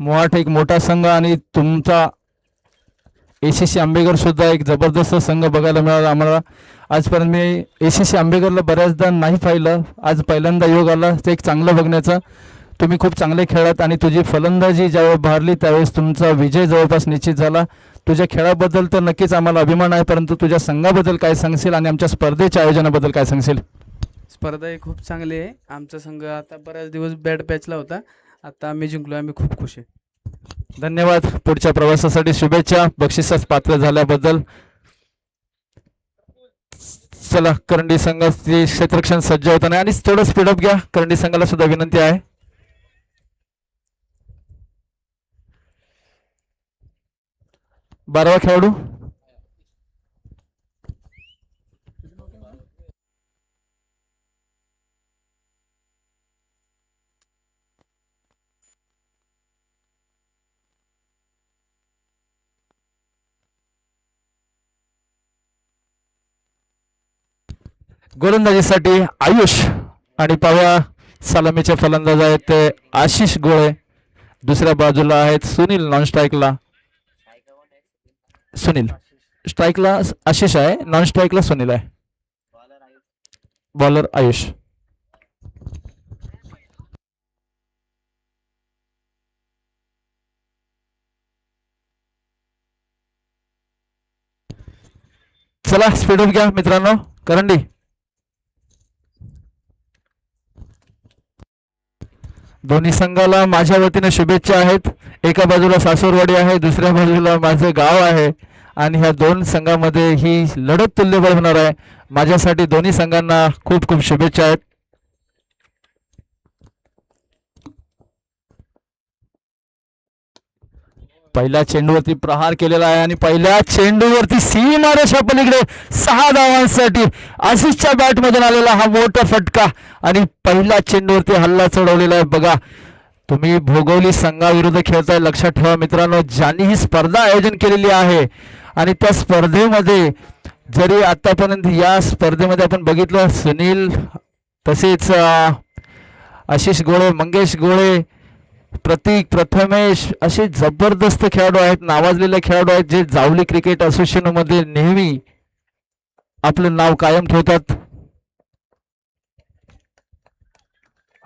मोहाट एक मोठा संघ आणि तुमचा एसीसी आंबेकर सुद्धा एक जबरदस्त संघ बघायला मिळाला आम्हाला. आजपर्यंत मी एसीसी आंबेकरला बऱ्याचदा नाही पाहिलं, आज पहिल्यांदा योग आला ते एक चांगलं बघण्याचं. तुम्ही खूप चांगले खेळात आणि तुझी फलंदाजी ज्यावेळेस भारली त्यावेळेस तुमचा विजय जवळपास निश्चित झाला. तुझ्या खेळाबद्दल तर नक्कीच आम्हाला अभिमान आहे, परंतु तुझ्या संघाबद्दल काय सांगशील आणि आमच्या स्पर्धेच्या आयोजनाबद्दल काय सांगशील? स्पर्धा ही खूप चांगली आहे. आमचा संघ आता बऱ्याच दिवस बॅड पॅचला होता, आता आम्ही जिंकलो, आम्ही खूप खुश आहे. धन्यवाद. पुढच्या प्रवासासाठी शुभेच्छा बक्षिसास पात्र झाल्याबद्दल. चला करंडी संघाची क्षेत्ररक्षण सज्ज होताना आणि थोडं स्पीडअप घ्या, करंडी संघाला सुद्धा विनंती आहे. 12वा खेळाडू गोलंदाजीसाठी आयुष आणि पाव्या सलामीचे फलंदाज आहेत ते आशिष गोळे. दुसऱ्या बाजूला आहेत सुनील नॉन स्ट्राईकला. सुनील स्ट्राईकला आशिष आहे, नॉन स्ट्राईकला सुनील आहे. बॉलर आयुष. चला स्पीडअप घ्या मित्रांनो. करंडी दोन्ही संघाला माझ्या वतीने शुभेच्छा आहेत. एका बाजूला सासूरवाडी आहे, दुसऱ्या बाजूला माझं गाव आहे आणि ह्या दोन संघामध्ये ही लढत तुल्यबळ होणार आहे. माझ्यासाठी दोन्ही संघांना खूप खूप शुभेच्छा आहेत. पहिल्या चेंडूवरती प्रहार केलेला आहे आणि पहिल्या चेंडूवरती सीमारेषा पलीकडे 6 धावांसाठी आशिषच्या बॅट मधून आलेला हा मोठा फटका आणि पहिल्या चेंडूवरती हल्ला चढवलेला आहे. बघा तुम्ही भोगवली संघाविरुद्ध खेळताय, लक्षात ठेवा मित्रांनो, ज्यांनी ही स्पर्धा आयोजन केलेली आहे आणि त्या स्पर्धेमध्ये जरी आतापर्यंत या स्पर्धेमध्ये आपण बघितलं सुनील तसेच आशिष गोळे, मंगेश गोळे, प्रतीक, प्रथमेश असे जबरदस्त खेळाडू आहेत, नावाजलेले खेळाडू आहेत जे जावली क्रिकेट असोसिएशन मध्ये नेहमी आपलं नाव कायम ठेवतात.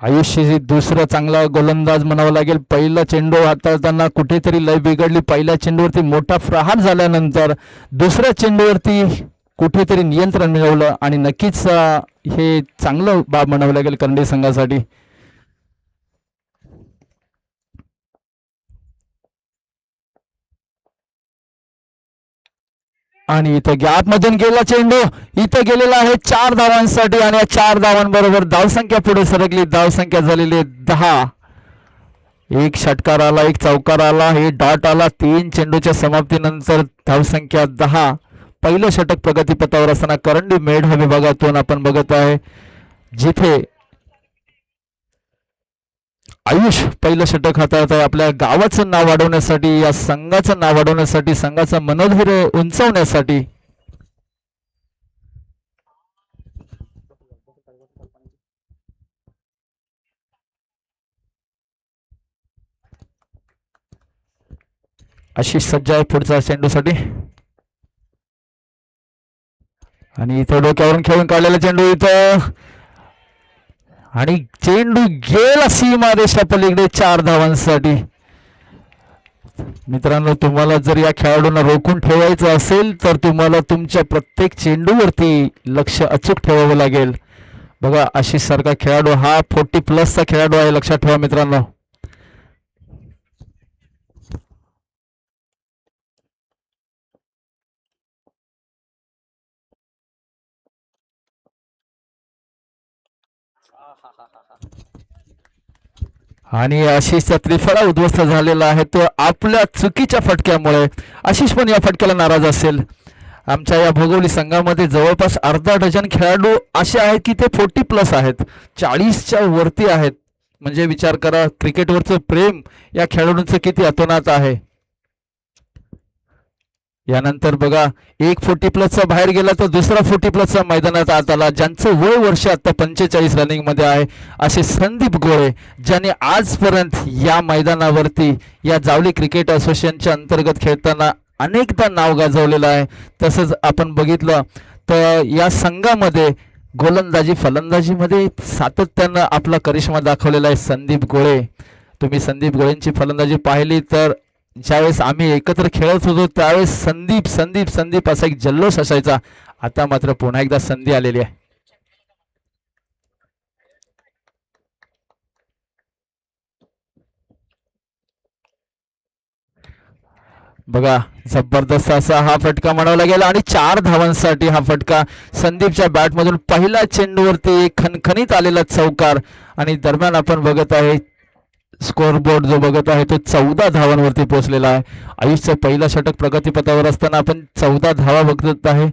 आयुष्य दुसरा चांगला गोलंदाज म्हणावा लागेल. पहिला चेंडू हाताळताना कुठेतरी लय बिघडली. पहिल्या चेंडूवरती मोठा प्रहार झाल्यानंतर दुसऱ्या चेंडूवरती कुठेतरी नियंत्रण मिळवलं आणि नक्कीच हे चांगलं बाब म्हणावं लागेल करंडी संघासाठी. आणि इथं गॅप मधून गेला चेंडू, इथं गेलेला आहे 4 धावांसाठी आणि या 4 धावांबरोबर धावसंख्या पुढे सरकली. धावसंख्या झालेली 10. एक षटकार आला, एक चौकार आला, हे डॉट आला. 3 चेंडूच्या समाप्तीनंतर धावसंख्या 10. पहिलं षटक प्रगतीपथावर असताना करंडी मेढा विभागातून आपण बघत आहे जिथे आयुष पहिलं षटक हाताळत आहे आपल्या गावाचं नाव वाढवण्यासाठी, या संघाचं नाव वाढवण्यासाठी, संघाचं मनोधैर्य उंचावण्यासाठी. आशिष सज्ज आहे पुढचा चेंडूसाठी आणि इथं डोक्यावरून खेळून काढलेला चेंडू इथं आणि चेंडू गेला सीमारेषा पलीकडे 4 धावांसाठी. मित्रांनो तुम्हाला जर या खेळाडूंना रोखून ठेवायचं असेल तर तुम्हाला तुमच्या प्रत्येक चेंडूवरती लक्ष अचूक ठेवावं लागेल. बघा आशिष सारखा खेळाडू हा 40+ खेळाडू आहे, लक्षात ठेवा मित्रांनो. आणि आशिषचा त्रिफळा उद्ध्वस्त झालेला आहे तो आपल्या चुकीच्या फटक्यामुळे. आशिष पण या फटक्याला नाराज असेल. आमच्या या भोगवली संघामध्ये जवळपास अर्धा डझन खेळाडू असे आहेत की ते 40+ आहेत, 40च्या वरती आहेत. म्हणजे विचार करा क्रिकेटवरचं प्रेम या खेळाडूंचं किती अतोनात आहे. यानंतर बघा एक 40+ बाहेर गेला तर दुसरा 40+ मैदानात आत आला, ज्यांचं वय वर्ष आता 45 रनिंग मध्ये आहे असे संदीप गोळे, ज्याने आजपर्यंत या मैदानावरती या जावली क्रिकेट असोसिएशनच्या अंतर्गत खेळताना अनेकदा नाव गाजवलेलं आहे. तसंच आपण बघितलं तर या संघामध्ये गोलंदाजी फलंदाजीमध्ये सातत्यानं आपला करिश्मा दाखवलेला आहे संदीप गोळे. तुम्ही संदीप गोळेंची फलंदाजी पाहिली तर ज्यावेळेस आम्ही एकत्र खेळत होतो त्यावेळेस संदीप संदीप संदीप असा एक जल्लोष असायचा. आता मात्र पुन्हा एकदा संधी आलेली आहे. बघा जबरदस्त असा हा फटका म्हणावा लागेल आणि 4 धावांसाठी हा फटका संदीपच्या बॅटमधून पहिल्या चेंडूवरती एक खणखणीत आलेला चौकार. आणि दरम्यान आपण बघत आहे स्कोअर बोर्ड जो बघत आहे तो 14 धावांवरती पोहोचलेला आहे. आयुष्याचं पहिलं षटक प्रगतीपथावर असताना आपण 14 धावा बघत आहे.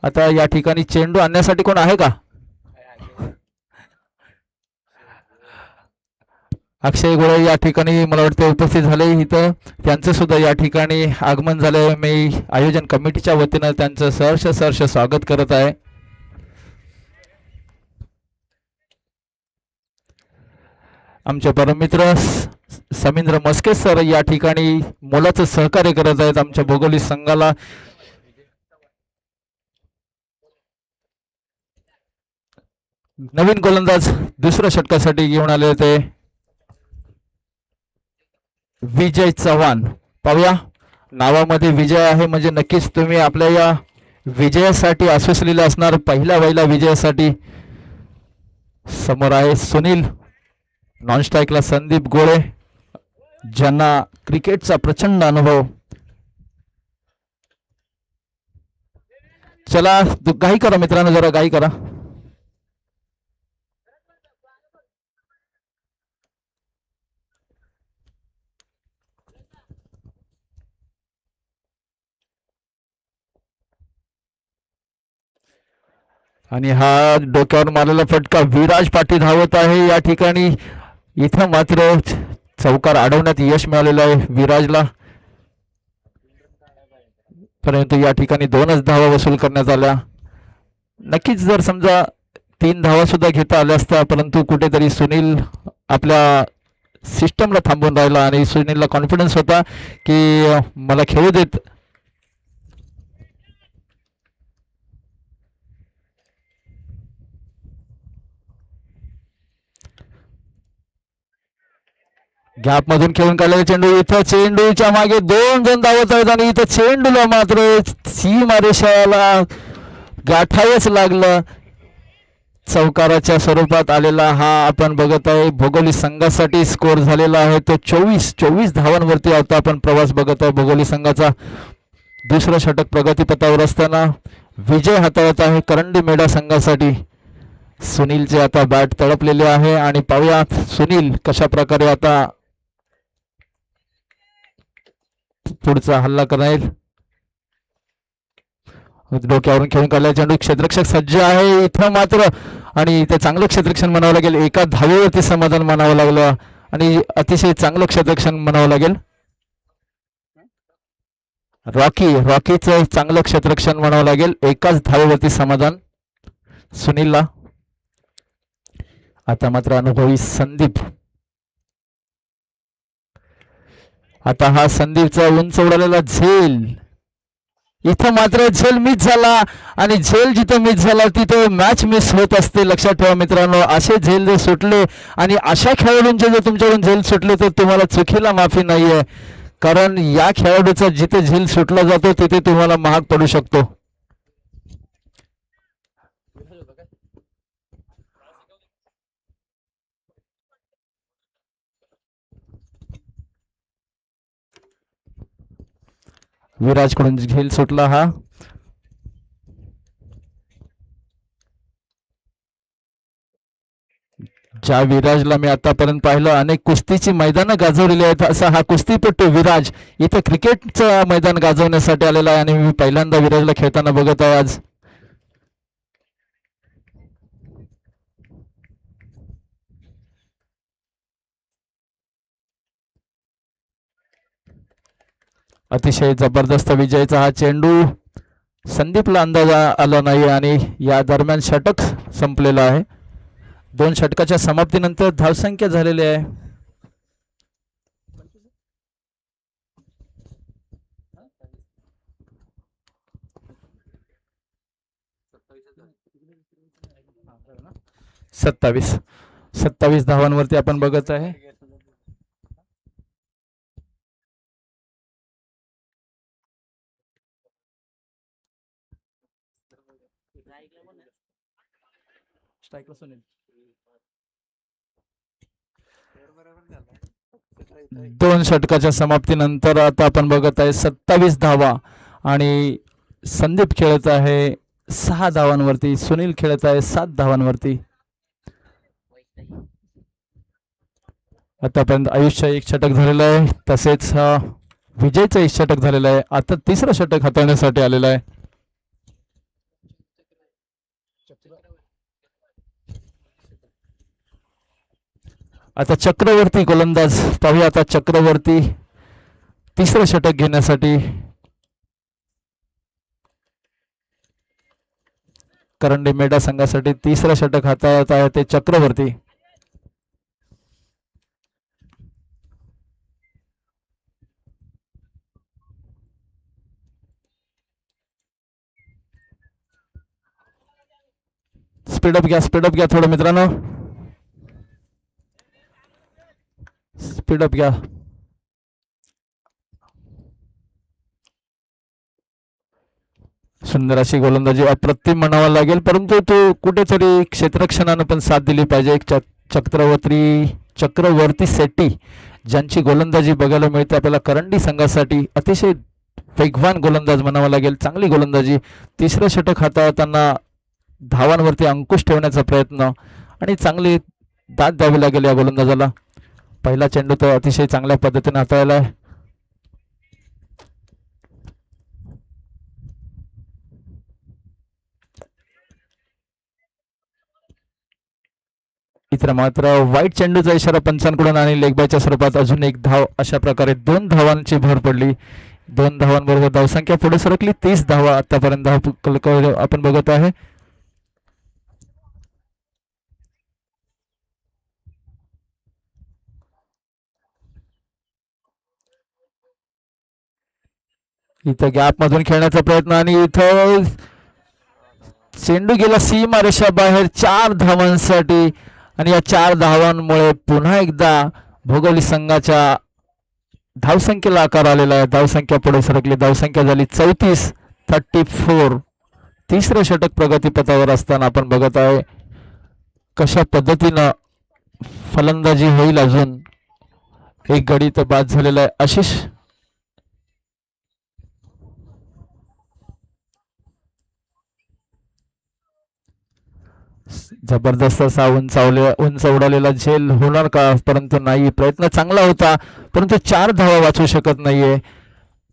आता या ठिकाणी चेंडू आणण्यासाठी कोण आहे का? अक्षय गोळे या ठिकाणी मला वाटतं उपस्थित झाले इथं, त्यांचं सुद्धा या ठिकाणी आगमन झालंय. मी आयोजन कमिटीच्या वतीनं त्यांचं सहर्ष स्वागत करत आहे. आमचे परममित्र समींद्र मस्के सर या ठिकाणी मोलाचं सहकार्य करत आहेत आमच्या भोगोली संघाला. नवीन गोलंदाज दुसऱ्या षटकासाठी घेऊन आले होते विजय चव्हाण. पाहूया नावामध्ये विजय आहे म्हणजे नक्कीच तुम्ही आपल्या या विजयासाठी आसुसलेले असणार. पहिल्या विजयासाठी समोर आहे सुनील, नॉन स्ट्राईकला संदीप गोळे, ज्यांना क्रिकेटचा प्रचंड अनुभव. चला घाई करा मित्रांनो, जरा घाई करा. आणि हा डोक्यावर मारलेला फटका विराज पाटील धावत आहे या ठिकाणी. इथं मात्र चौकार अडवण्यात यश मिळालेलं आहे विराजला, परंतु या ठिकाणी 2च धावा वसूल करण्यात आल्या. नक्कीच जर समजा 3 धावा सुद्धा घेता आल्या असत्या, परंतु कुठेतरी सुनील आपल्या सिस्टमला थांबून राहिला आणि सुनीलला कॉन्फिडन्स होता की मला खेळू देत. गॅप मधून खेळून काढलेला चेंडू, इथं चेंडूच्या मागे 2 जण धावत आहेत आणि इथं चेंडूला मात्र सीमारेषाला गाठायच लागलं. चौकाराच्या स्वरूपात आलेला हा आपण बघत आहे भोगोली संघासाठी स्कोअर झालेला आहे तो 24 धावांवरती आता आपण प्रवास बघत आहे भोगोली संघाचा. दुसरं षटक प्रगतीपथावर असताना विजय हाताळत आहे करंडी मेढा संघासाठी. सुनीलचे आता बॅट तळपलेले आहे आणि पाहूया सुनील कशा प्रकारे आता पुढचा हल्ला करेल. डोक्यावरून खेळून काढला चेंडू, क्षेत्ररक्षक सज्ज आहे इथं मात्र, आणि ते चांगलं क्षेत्ररक्षण म्हणावं लागेल. एका धावेवरती समाधान मानावं लागलं आणि अतिशय चांगलं क्षेत्ररक्षण म्हणावं लागेल. रॉकीचं चांगलं क्षेत्ररक्षण म्हणावं लागेल. एकाच धावेवरती समाधान सुनीलला. आता मात्र अनुभवी संदीप, आता हा संदीपचा उंच उडालेला झेल, इथं मात्र झेल मिस झाला आणि झेल जिथं मिस झाला तिथं मॅच मिस होत असते. लक्षात ठेवा मित्रांनो, असे झेल जर सुटले आणि अशा खेळाडूंचे जर तुमच्याकडून झेल सुटले तर तुम्हाला चुकीला माफी नाहीये, कारण या खेळाडूचा जिथे झेल सुटला जातो तिथे तुम्हाला महाग पडू शकतो. विराजकडून झेल सुटला हा. ज्या विराजला मी आतापर्यंत पाहिलं अनेक कुस्तीची मैदानं गाजवलेली आहेत असा हा कुस्तीपटू विराज इथं क्रिकेटचं मैदान गाजवण्यासाठी आलेला आहे आणि मी पहिल्यांदा विराजला खेळताना बघत आहे आज. अतिशय जबरदस्त विजयचा हा चेंडू संदीपला अंदाज आला नाही आणि या दरम्यान षटक संपलेलं आहे. 2 षटकाच्या समाप्तीनंतर धावसंख्या झालेली आहे 27 धावांवरती आपण बघत आहे. दोन षटकाच्या समाप्तीनंतर आता आपण बघत आहे 27 धावा आणि संदीप खेळत आहे 6 धावांवरती, सुनील खेळत आहे 7 धावांवरती. आतापर्यंत आयुष्य एक षटक झालेलं आहे, तसेच विजयचं एक षटक झालेलं आहे. आता तिसरं षटक हाताळण्यासाठी आलेलं आहे. आता चक्रवर्ती गोलंदाज पाहूया. आता चक्रवर्ती तिसरं षटक घेण्यासाठी करंडी मेढा संघासाठी तिसरं षटक हाताळत आहे ते चक्रवर्ती. स्पीडअप घ्या थोडं मित्रांनो, स्पीडअप घ्या. सुंदर अशी गोलंदाजी अप्रतिम म्हणावं लागेल, परंतु तो कुठेतरी क्षेत्ररक्षणानं पण साथ दिली पाहिजे. चक्रवर्ती शेट्टी ज्यांची गोलंदाजी बघायला मिळते आपल्याला करंडी संघासाठी, अतिशय वेगवान गोलंदाज म्हणावं लागेल, चांगली गोलंदाजी. तिसरं षटक हाताळताना धावांवरती अंकुश ठेवण्याचा प्रयत्न आणि चांगली दाद द्यावी लागेल या गोलंदाजाला. पहिला चेंडू तो अतिशय चांगल्या पद्धतीने हाताळला आहे. इतर मात्र वाईट चेंडूचा इशारा पंचांकडून आणि लेगबायच्या स्वरूपात अजून एक धाव. अशा प्रकारे 2 धावांची भर पडली. 2 धावांबरोबर धावसंख्या पुढे सरकली. 30 धावा आतापर्यंत आपण बघत आहे. इथं गॅप मधून खेळण्याचा प्रयत्न आणि इथं चेंडू गेला सीमा रेषा बाहेर 4 धावांसाठी आणि या 4 धावांमुळे पुन्हा एकदा भोगोली संघाच्या धावसंख्येला आकार आलेला आहे. धावसंख्या पुढे सरकली. धावसंख्या झाली 34. तिसरं षटक प्रगतीपथावर असताना आपण बघत आहे कशा पद्धतीनं फलंदाजी होईल. अजून एक गडी तर बाद झालेला आहे. आशिष जबरदस्त असा उंच उडालेला झेल होणार का, परंतु नाही. प्रयत्न चांगला होता परंतु 4 धावा वाचू शकत नाहीये.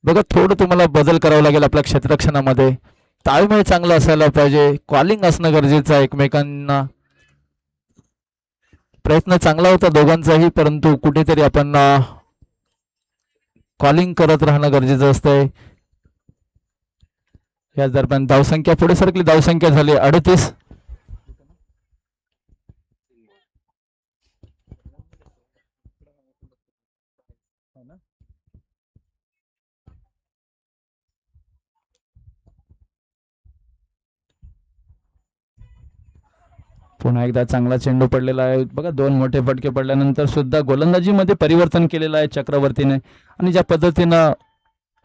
बघा थोडं तुम्हाला बदल करावा लागेल आपल्या क्षेत्ररक्षणामध्ये. ताळमेळ चांगला असायला पाहिजे, कॉलिंग असणं गरजेचं आहे एकमेकांना. प्रयत्न चांगला होता दोघांचाही, परंतु कुठेतरी आपण कॉलिंग करत राहणं गरजेचं असतंय. या दरम्यान धावसंख्या पुढे सरकली. धावसंख्या झाली 38. पुन्हा एकदा चांगला चेंडू पडलेला आहे. बघा 2 मोठे फटके पडल्यानंतर सुद्धा गोलंदाजीमध्ये परिवर्तन केलेलं आहे चक्रवर्तीने. आणि ज्या पद्धतीनं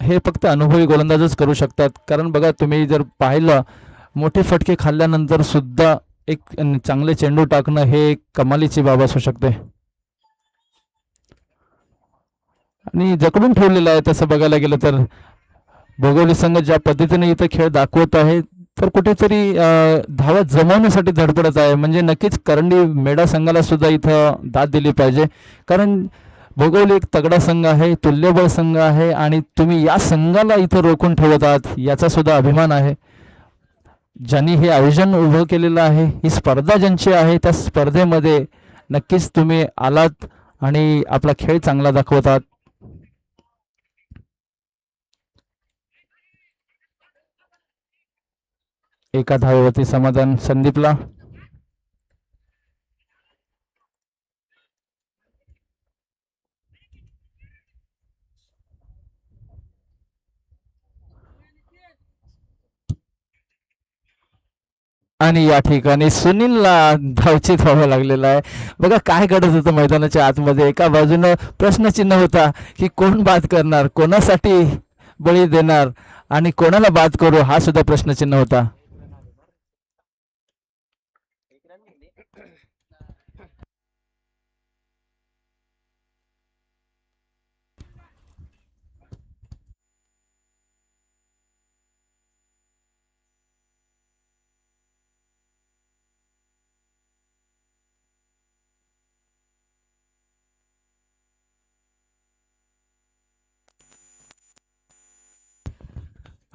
हे फक्त अनुभवी गोलंदाजच करू शकतात. कारण बघा तुम्ही जर पाहिलं मोठे फटके खाल्ल्यानंतर सुद्धा एक चांगले चेंडू टाकणं हे कमालीची बाब असू शकते. आणि जकडून ठेवलेलं आहे तसं बघायला गेलं तर भोगोली संघ ज्या पद्धतीने इथं खेळ दाखवत आहे तर कुठेतरी धावा जमवण्यासाठी धडपडत आहे. म्हणजे नक्कीच करंडी मेढा संघाला सुद्धा इथं दाद दिली पाहिजे. कारण भोगोली एक तगडा संघ आहे, तुल्यबळ संघ आहे आणि तुम्ही या संघाला इथं रोखून ठेवत आहात याचा सुद्धा अभिमान आहे. ज्यांनी हे आयोजन उभं केलेलं आहे, ही स्पर्धा ज्यांची आहे त्या स्पर्धेमध्ये नक्कीच तुम्ही आलात आणि आपला खेळ चांगला दाखवत आहात. एका धावेवरती समाधान संदीपला. आणि या ठिकाणी सुनीलला धावचीत व्हावं लागलेलं आहे. बघा काय घडत होतं मैदानाच्या आतमध्ये. एका बाजूनं प्रश्नचिन्ह होता की कोण बाद करणार, कोणासाठी बळी देणार आणि कोणाला बाद करू, हा सुद्धा प्रश्नचिन्ह होता.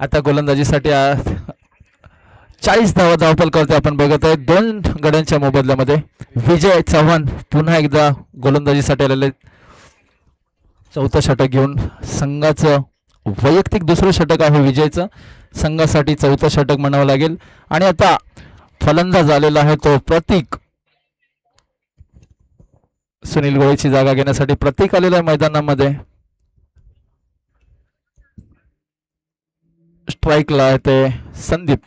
आता गोलंदाजीसाठी 40 धावा धावपल करते आपण बघत आहे. 2 गड्यांच्या मोबदल्यामध्ये विजय चव्हाण पुन्हा एकदा गोलंदाजीसाठी आलेले. चौथं षटक घेऊन संघाचं वैयक्तिक दुसरं षटक आहे विजयचं. संघासाठी चौथं षटक म्हणावं लागेल. आणि आता फलंदाज आलेला आहे तो प्रतीक. सुनील गोळेची जागा घेण्यासाठी प्रतीक आलेला आहे मैदानामध्ये. स्ट्राईकला आहे ते संदीप.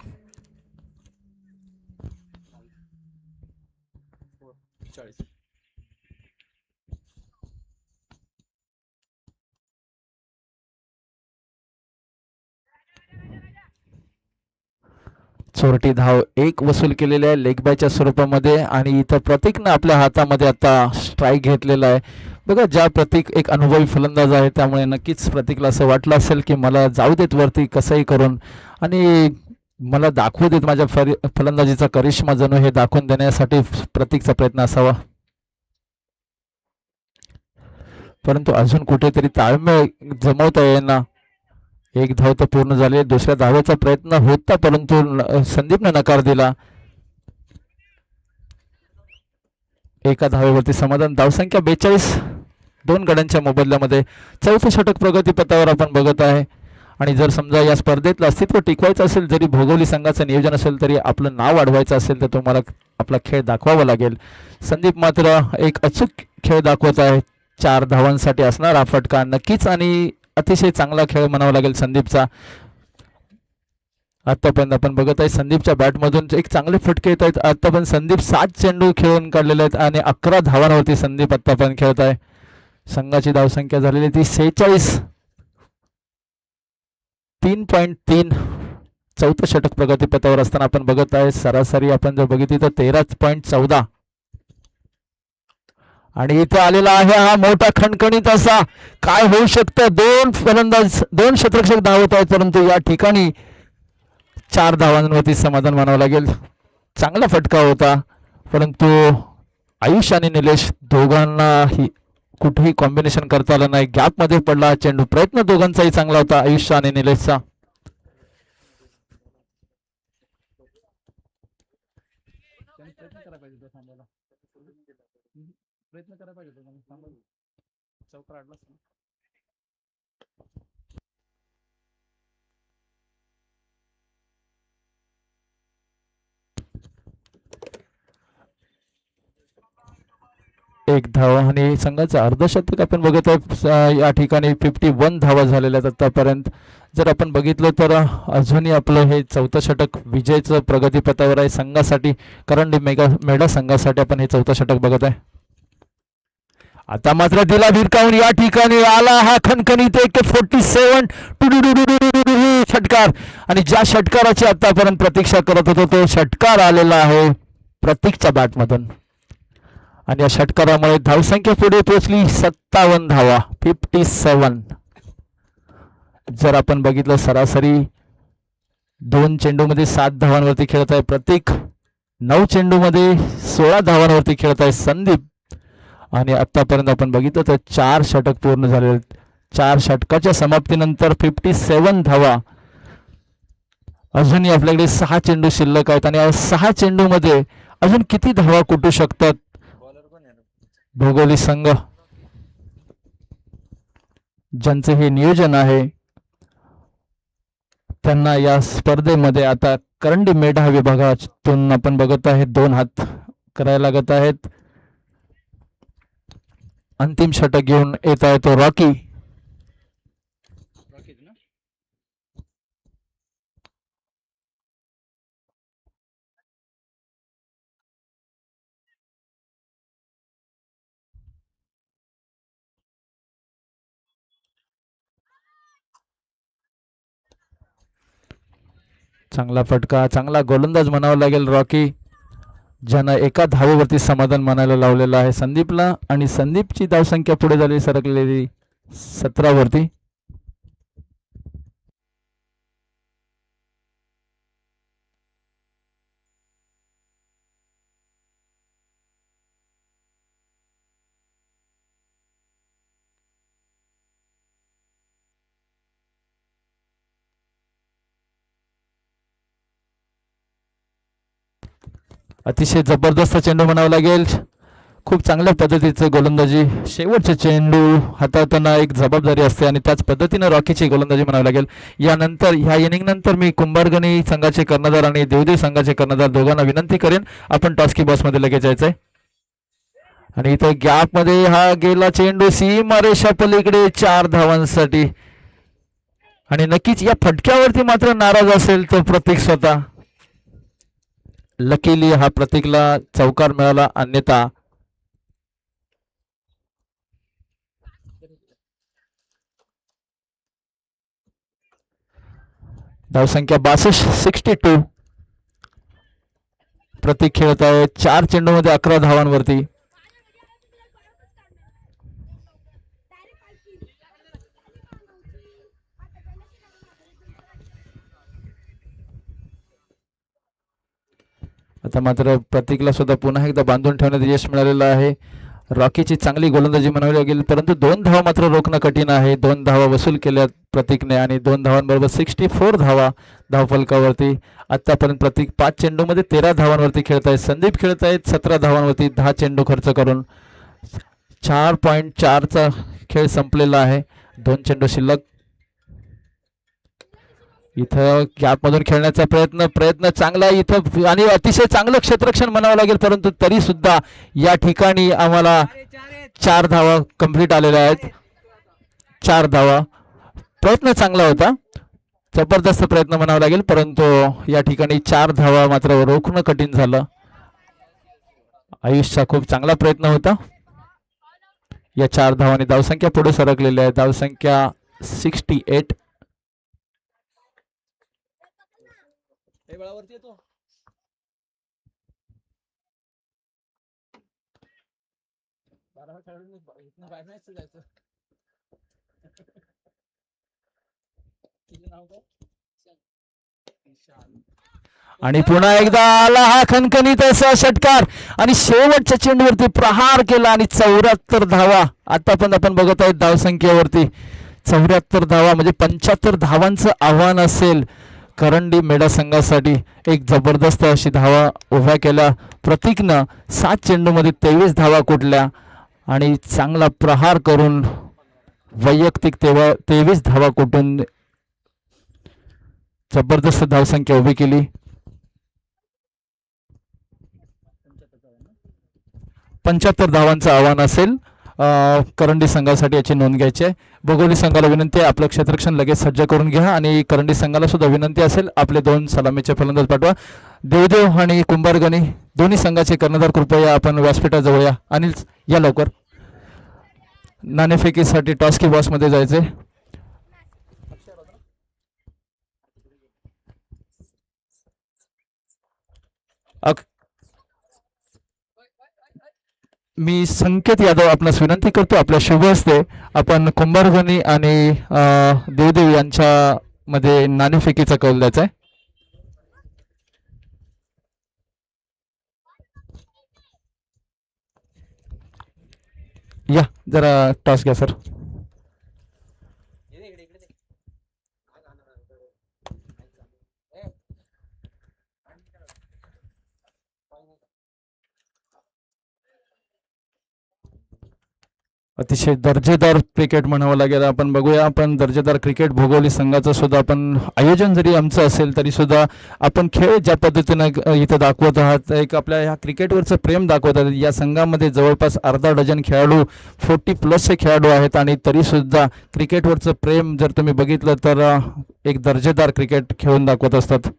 चोरटी धाव एक वसूल केलेली आहे लेग बायच्या स्वरूपामध्ये. आणि इथं प्रतीकनं आपल्या हातामध्ये आता स्ट्राईक घेतलेला आहे. बघा ज्या प्रतीक एक अनुभवी फलंदाज आहे त्यामुळे नक्कीच प्रतीकला असं वाटलं असेल की मला जाऊ देत वरती कसंही करून आणि मला दाखवू देत माझ्या फलंदाजीचा करिश्मा जणू हे दाखवून देण्यासाठी प्रतीकचा प्रयत्न असावा. परंतु अजून कुठेतरी ताळमेळ जमवता येईना. एक धाव तर पूर्ण झाली. दुसऱ्या धावेचा प्रयत्न होता परंतु संदीपने नकार दिला. एका धावेवरती समाधान. धावसंख्या 42. 2 गड्यांच्या मोबदल्यामध्ये चौथं षटक प्रगतीपथावर आपण बघत आहे. आणि जर समजा या स्पर्धेतलं अस्तित्व टिकवायचं असेल, जरी भोगोली संघाचं नियोजन असेल तरी आपलं नाव वाढवायचं असेल तर तुम्हाला आपला खेळ दाखवावा लागेल. संदीप मात्र एक अचूक खेळ दाखवत आहे. 4 धावांसाठी असणार हा फटका नक्कीच आणि अतिशय चांगला खेळ म्हणावा लागेल संदीपचा. आतापर्यंत आपण बघत आहे संदीपच्या बॅटमधून एक चांगले फटके येत आहेत. आतापर्यंत संदीप 7 चेंडू खेळून काढलेले आहेत आणि 11 धावांवरती संदीप आतापर्यंत खेळत आहे. संघाची धावसंख्या झालेली ती 46. 3.3. चौथं षटक प्रगतीपथावर असताना आपण बघत आहे. सरासरी आपण जर बघितली तर 13.14. आणि इथं आलेला आहे हा मोठा खणखणीत असा. काय होऊ शकतं. 2 फलंदाज 2 षटरक्षक धावत आहेत परंतु या ठिकाणी 4 धावांवरती समाधान मानावं लागेल. चांगला फटका होता परंतु आयुष आणि निलेश दोघांनाही कुठेही कॉम्बिनेशन करता आलं नाही. गॅप मध्ये पडला चेंडू. प्रयत्न दोघांचाही चांगला होता आयुष आणि निलेशचा. प्रयत्न करायला पाहिजे. चौकार अडला. एक धावा आणि संघाचं अर्धशतक आपण बघत आहे. या ठिकाणी 51 धावा झालेल्या आहेत आतापर्यंत. जर आपण बघितलं तर अजूनही आपलं हे चौथं षटक विजयचं प्रगतीपथावर आहे संघासाठी. करंडी मेढा संघासाठी आपण हे चौथं षटक बघत आहे. आता मात्र दिला भिरकावून या ठिकाणी आला हा खणखणीत AK-47 षटकार. आणि ज्या षटकाराची आतापर्यंत प्रतीक्षा करत होतो तो षटकार आलेला आहे प्रतीकच्या बॅटमधून. आणि या षटकारामुळे धावसंख्या पुढे पोहोचली 57 धावा. 57. जर आपण बघितलं सरासरी 2 चेंडूमध्ये 7 धावांवरती खेळत आहे प्रतीक. 9 चेंडूमध्ये 16 धावांवरती खेळत आहे संदीप. आणि आतापर्यंत आपण बघितलं तर 4 षटक पूर्ण झाले. 4 षटकाच्या समाप्तीनंतर 57 धावा. अजूनही आपल्याकडे 6 चेंडू शिल्लक आहेत आणि या 6 चेंडूमध्ये अजून किती धावा कुठू शकतात भोगोली संघ. ज्यांचे हे नियोजन आहे त्यांना या स्पर्धेमध्ये आता करंडी मेढा विभागातून आपण बघत आहे 2 हात करायला लागत आहेत. अंतिम षटक घेऊन येत आहे तो रॉकी. चांगला फटका, चांगला गोलंदाज म्हणावा लागेल रॉकी, ज्यानं एका धावेवरती समाधान मानायला लावलेलं आहे संदीपला. आणि संदीपची धावसंख्या पुढे झाली सरकलेली 17 वरती. अतिशय जबरदस्त चेंडू म्हणावा लागेल. खूप चांगल्या पद्धतीचे गोलंदाजी, शेवटचे चेंडू हाताळताना एक जबाबदारी असते आणि त्याच पद्धतीनं रॉकीची गोलंदाजी म्हणावी लागेल. यानंतर ह्या इनिंग नंतर मी कुंभारगणी संघाचे कर्णधार आणि देवदेव संघाचे कर्णधार दोघांना विनंती करेन आपण टॉस की बॉस मध्ये लगेच यायचंय. आणि इथं गॅप मध्ये हा गेला चेंडू सीमारेषा पलीकडे 4 धावांसाठी. आणि नक्कीच या फटक्यावरती मात्र नाराज असेल तो प्रतीक स्वतः. लकीली हा प्रतीकला चौकार मिळाला, अन्यथा धावसंख्या 62, 62. प्रतीक खेळत आहे 4 चेंडूमध्ये 11 धावांवरती. आता मात्र प्रतीकला सुद्धा पुन्हा एकदा बांधून ठेवण्यात यश मिळालेलं आहे. रॉकीची चांगली गोलंदाजी म्हणावी लागेल, परंतु 2 धावा मात्र रोखणं कठीण आहे. 2 धावा वसूल केल्या प्रतीकने आणि 2 धावांबरोबर 64 धावा धावफलकावरती. आतापर्यंत प्रतीक 5 चेंडूमध्ये 13 धावांवरती खेळत आहेत. संदीप खेळत आहेत 17 धावांवरती 10 चेंडू खर्च करून. 4.4चा खेळ संपलेला आहे. 2 चेंडू शिल्लक. इथं गॅपमधून खेळण्याचा प्रयत्न चांगला इथं आणि अतिशय चांगलं क्षेत्ररक्षण म्हणावं लागेल, परंतु तरी सुद्धा या ठिकाणी आम्हाला 4 धावा कंप्लीट आलेल्या आहेत. 4 धावा. प्रयत्न चांगला होता, जबरदस्त प्रयत्न म्हणावा लागेल, परंतु या ठिकाणी 4 धावा मात्र रोखणं कठीण झालं. आयुषचा खूप चांगला प्रयत्न होता. या 4 धावांनी धावसंख्या पुढे सरकलेली आहे. धावसंख्या 68. आणि पुन्हा एकदा आला हा खणखणीत असा षटकार आणि शेवटच्या चेंडूवरती प्रहार केला आणि 74 धावा. आता पण आपण बघत आहोत धावसंख्येवरती 74 धावा म्हणजे 75 धावांचं आव्हान असेल करंडी मेढा संघासाठी. एक जबरदस्त अशी धावा उभ्या केल्या प्रतीकनं. 7 चेंडूमध्ये 23 धावा कुठल्या आणि चांगला प्रहार करून वैयक्तिक 23 धावा कुठून जबरदस्त धावसंख्या उभी केली. 75 धावांचं आव्हान असेल करंडी संघासाठी, याची नोंद घ्यायची आहे. बोगवली संघाला विनंती आहे आपलं क्षेत्ररक्षण लगेच सज्ज करून घ्या आणि करंडी संघाला सुद्धा विनंती असेल आपले 2 सलामीचे फलंदाज पाठवा. देवदेव आणि कुंभारगणी दोन्ही संघाचे कर्णधार कृपया आपण व्यासपीठाजवळ या. अनिल या लवकर. नाणेफेकीसाठी टॉस की बॉस मध्ये जायचे. मी संकेत यादव आपणास विनंती करतो आपल्या शुभ हस्ते आपण कुंभारगणी आणि देवदेव यांच्या मध्ये नाणेफेकीचा कौल द्यायचा आहे. या जरा टॉस घ्या सर. अतिशय दर्जेदार क्रिकेट म्हणावं लागेल. आपण बघूया, आपण दर्जेदार क्रिकेट भोगवली संघाचं सुद्धा आपण आयोजन जरी आमचं असेल तरी सुद्धा आपण खेळ ज्या पद्धतीनं इथं दाखवत आहात, एक आपल्या ह्या क्रिकेटवरचं प्रेम दाखवत आहात. या संघामध्ये जवळपास अर्धा डझन खेळाडू 40+ खेळाडू आहेत आणि तरीसुद्धा क्रिकेटवरचं प्रेम जर तुम्ही बघितलं तर एक दर्जेदार क्रिकेट खेळून दाखवत असतात.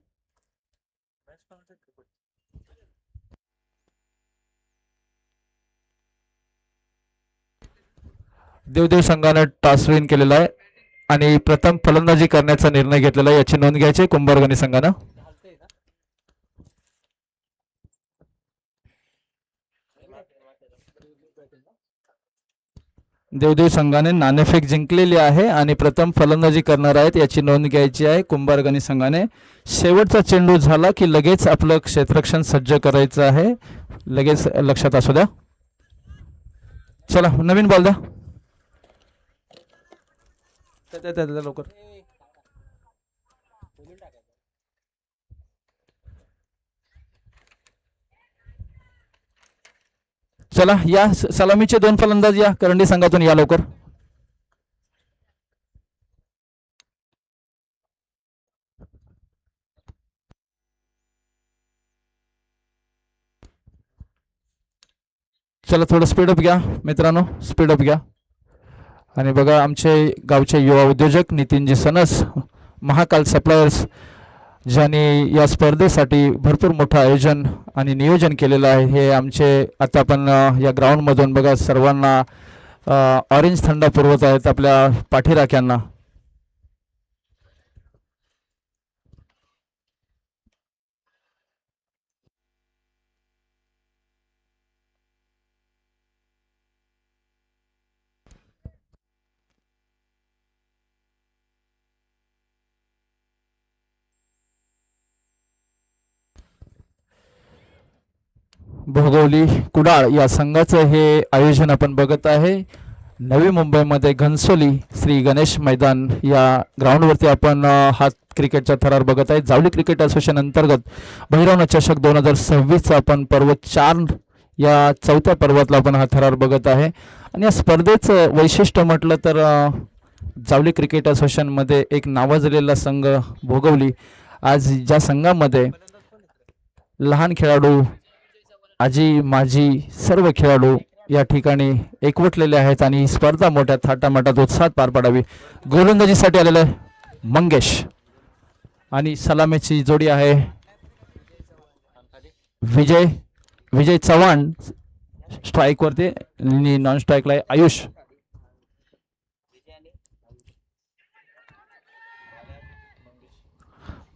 देवदेव संघाने टॉस विन केलेला आहे आणि प्रथम फलंदाजी करण्याचा निर्णय घेतलेला आहे, याची नोंद घ्यायची कुंभारगणी संघानं. देवदेव संघाने नाणेफेक जिंकलेली आहे आणि प्रथम फलंदाजी करणार आहेत, याची नोंद घ्यायची आहे कुंभारगणी संघाने. शेवटचा चेंडू झाला की लगेच आपलं क्षेत्ररक्षण सज्ज करायचं आहे, लगेच लक्षात असू द्या. चला नवीन बॉल द्या लवकर. चला या सलामीचे 2 फलंदाज या करंडी संघातून या लवकर. चला थोडं स्पीडअप घ्या मित्रांनो, स्पीडअप घ्या. आणि बघा आमचे गावचे युवा उद्योजक नितीनजी सनस, महाकाल सप्लायर्स, ज्यांनी या स्पर्धेसाठी भरपूर मोठं आयोजन आणि नियोजन केलेलं आहे. हे आमचे आता आपण या ग्राउंडमधून बघा सर्वांना ऑरेंज थंडा पुरवत आहेत आपल्या पाठीराख्यांना. भोगवली कुडाळ या संघाचं हे आयोजन आपण बघत आहे. नवी मुंबईमध्ये घनसोली श्री गणेश मैदान या ग्राउंडवरती आपण हा क्रिकेटचा थरार बघत आहे. जावली क्रिकेट असोसिएशन अंतर्गत भैरवनाथ चषक 2026 आपण पर्व 4 या 4थ्या पर्वातला आपण हा थरार बघत आहे. आणि या स्पर्धेचं वैशिष्ट्य म्हटलं तर जावली क्रिकेट असोसिएशनमध्ये एक नावाजलेला संघ भोगवली, आज ज्या संघामध्ये लहान खेळाडू, आजी माजी सर्व खेळाडू या ठिकाणी एकवटलेले आहेत आणि ही स्पर्धा मोठ्या थाटामाटात उत्साहात पार पाडावी. गोलंदाजीसाठी आलेलं आहे मंगेश आणि सलामीची जोडी आहे विजय चव्हाण. स्ट्राईकवरती आणि नॉन स्ट्राईकला आहे आयुष.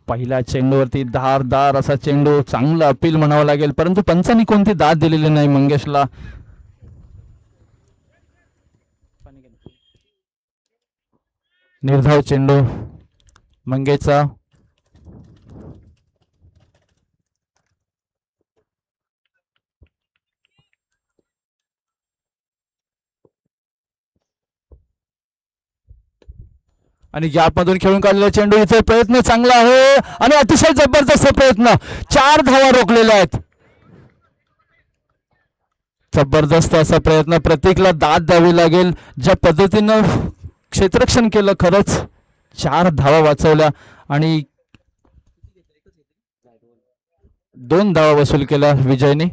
पहिल्या चेंडूवरती धारदार असा चेंडू, चांगला अपील म्हणावं लागेल, परंतु पंचांनी कोणती दाद दिलेली नाही मंगेशला. निर्धाव चेंडू मंगेशचा. आणि गॅपमधून खेळून काढलेला चेंडू, इथे प्रयत्न चांगला आहे आणि अतिशय जबरदस्त प्रयत्न, 4 धावा रोखलेल्या आहेत. जबरदस्त असा प्रयत्न, प्रतीकला दाद द्यावी लागेल, ज्या पद्धतीनं क्षेत्ररक्षण केलं, खरंच 4 धावा वाचवल्या आणि 2 धावा वसूल केल्या विजयने.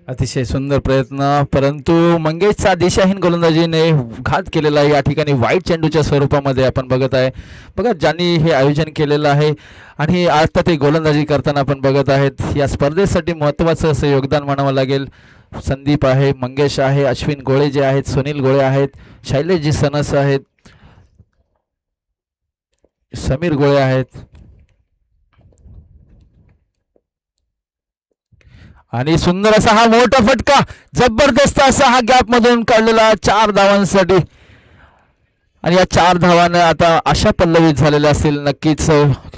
अतिशय सुंदर प्रयत्न, परंतु मंगेशचा दिशाहीन गोलंदाजीने घात केलेला आहे. या ठिकाणी वाईट चेंडूच्या स्वरूपामध्ये आपण बघत आहे. बघा ज्यांनी हे आयोजन केलेलं आहे आणि आता ते गोलंदाजी करताना आपण बघत आहेत. या स्पर्धेसाठी महत्त्वाचं असं योगदान म्हणावं लागेल. संदीप आहे, मंगेश आहे, अश्विन गोळे जे आहेत, सुनील गोळे आहेत, शैलेशजी सनस आहेत, समीर गोळे आहेत. आणि सुंदर असा हा मोठा फटका, जबरदस्त असा हा गॅप मधून काढलेला 4 धावांसाठी. आणि या 4 धावांना आता अशा पल्लवीत झालेल्या असतील. नक्कीच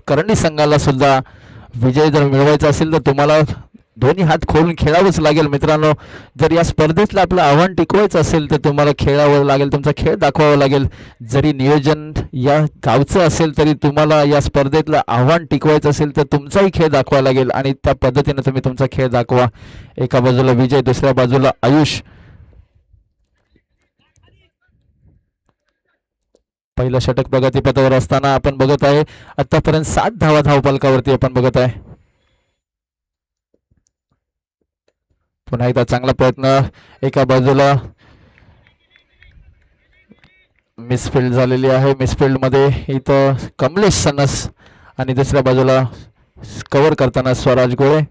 करंडी संघाला सुद्धा विजय जर मिळवायचा असेल तर तुम्हाला दोन्ही हात खोलून खेळावंच लागेल मित्रांनो. जर या स्पर्धेतलं आपलं आव्हान टिकवायचं असेल तर तुम्हाला खेळावं लागेल, तुमचा खेळ दाखवावा लागेल. जरी नियोजन या गावचं असेल तरी तुम्हाला या स्पर्धेतलं आव्हान टिकवायचं असेल तर तुमचाही खेळ दाखवावा लागेल आणि त्या पद्धतीने तुम्ही तुमचा खेळ दाखवा. एका बाजूला विजय, दुसऱ्या बाजूला आयुष. पहिलं षटक प्रगतीपथावर असताना आपण बघत आहे आतापर्यंत 7 धावा धावफलकावरती आपण बघत आहे. पुन्हा एकदा चांगला प्रयत्न, एका बाजूला मिसफिल्ड झालेली आहे. मिसफिल्ड मध्ये इथं कमलेश सनस आणि दुसऱ्या बाजूला कव्हर करताना स्वराज गोळे.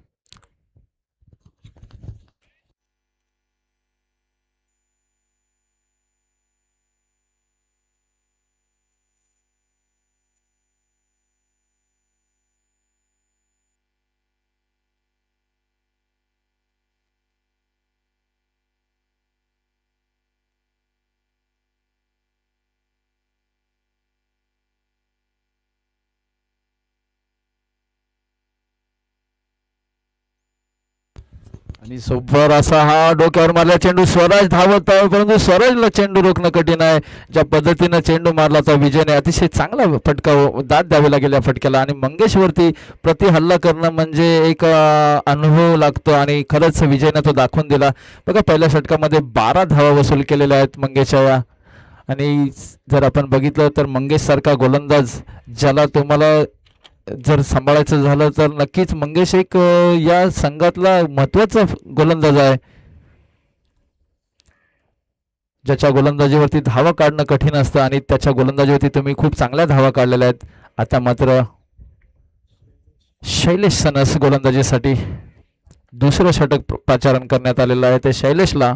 आणि सोबर असा हा डोक्यावर मारला चेंडू, स्वराज धावत आहे परंतु स्वराजला चेंडू रोखणं कठीण आहे. ज्या पद्धतीनं चेंडू मारला तर विजयने अतिशय चांगला फटका दाद द्यावी लागेल या फटक्याला. आणि मंगेशवरती प्रति हल्ला करणं म्हणजे एक अनुभव लागतो आणि खरंच विजयने तो दाखवून दिला. बघा पहिल्या षटकामध्ये 12 धावा वसूल केलेल्या आहेत मंगेशच्या. आणि जर आपण बघितलं तर मंगेश सारखा गोलंदाज ज्याला तुम्हाला जर सांभाळायचं झालं तर नक्कीच मंगेश एक या संघातला महत्वाचा गोलंदाज आहे, ज्याच्या गोलंदाजीवरती धावा काढणं कठीण असतं आणि त्याच्या गोलंदाजीवरती तुम्ही खूप चांगल्या धावा काढलेल्या आहेत. आता मात्र शैलेश सनस गोलंदाजीसाठी दुसरं षटक पाचारण करण्यात आलेलं आहे. ते शैलेशला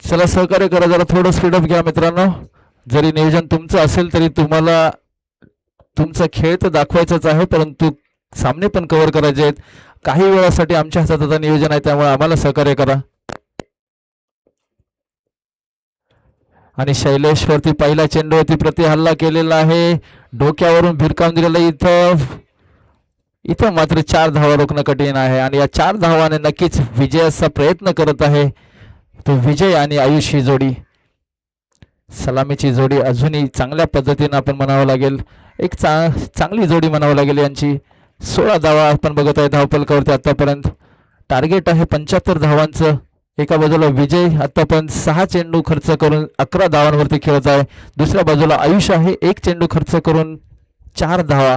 चला सहकार्य करा, जरा थोडं स्पीडअप घ्या मित्रांनो. जरी नियोजन तुमचं असेल तरी तुम्हाला तुमचा खेळ तर दाखवायचाच आहे परंतु सामने पण कव्हर करायचे आहेत. काही वेळासाठी आमच्या हातात आता नियोजन आहे त्यामुळे आम्हाला सहकार्य करा. आणि शैलेश वरती पहिला चेंडूवरती प्रति हल्ला केलेला आहे, डोक्यावरून भिरकावून दिलेला. इथं मात्र 4 धावा रोखणं कठीण आहे आणि या 4 धावाने नक्कीच विजयाचा प्रयत्न करत आहे तो विजय आणि आयुष ही जोडी. सलामीची जोडी अजूनही चांगल्या पद्धतीने आपण म्हणावं लागेल, एक चांगली जोडी म्हणावं लागेल यांची. 16 धावा आपण बघत आहे धावफलकावरती आतापर्यंत. टार्गेट आहे 75 धावांचं. एका बाजूला विजय आतापर्यंत 6 चेंडू खर्च करून 11 धावांवरती खेळत आहे. दुसऱ्या बाजूला आयुष आहे 1 चेंडू खर्च करून 4 धावा.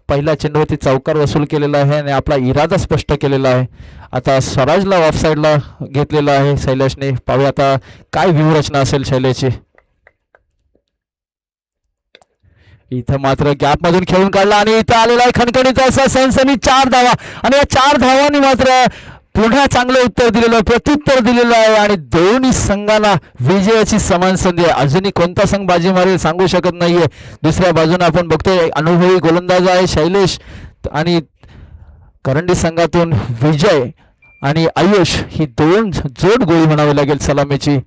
पहिल्या चेंडूवरती चौकार वसूल केलेला आहे आणि आपला इरादा स्पष्ट केलेला आहे. आता स्वराजला ऑफ साईडला घेतलेला आहे शैलेशने. पाहूया आता काय व्यूहरचना असेल शैलेशची. इथं मात्र गॅप मधून खेळून काढला आणि इथं आलेला आहे खणखणीत असा सनसनी 4 धावा. आणि या 4 धावांनी मात्र पुन्हा चांगलं उत्तर दिलेलं, प्रत्युत्तर दिलेलं आहे आणि दोन्ही संघांना विजयाची समान संधी आहे. अजूनही कोणता संघ बाजी मारेल सांगू शकत नाहीये. दुसऱ्या बाजूने आपण बघतोय अनुभवी गोलंदाज आहे शैलेश आणि करंडी संघातून विजय आणि आयुष ही 2 जोड गोळी म्हणावी लागेल सलामीची.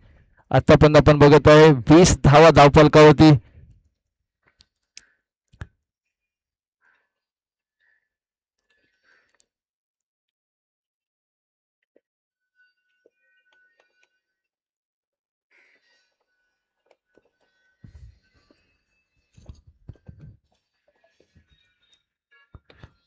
आतापर्यंत आपण बघत आहे 20 धावा धावफलकावरती.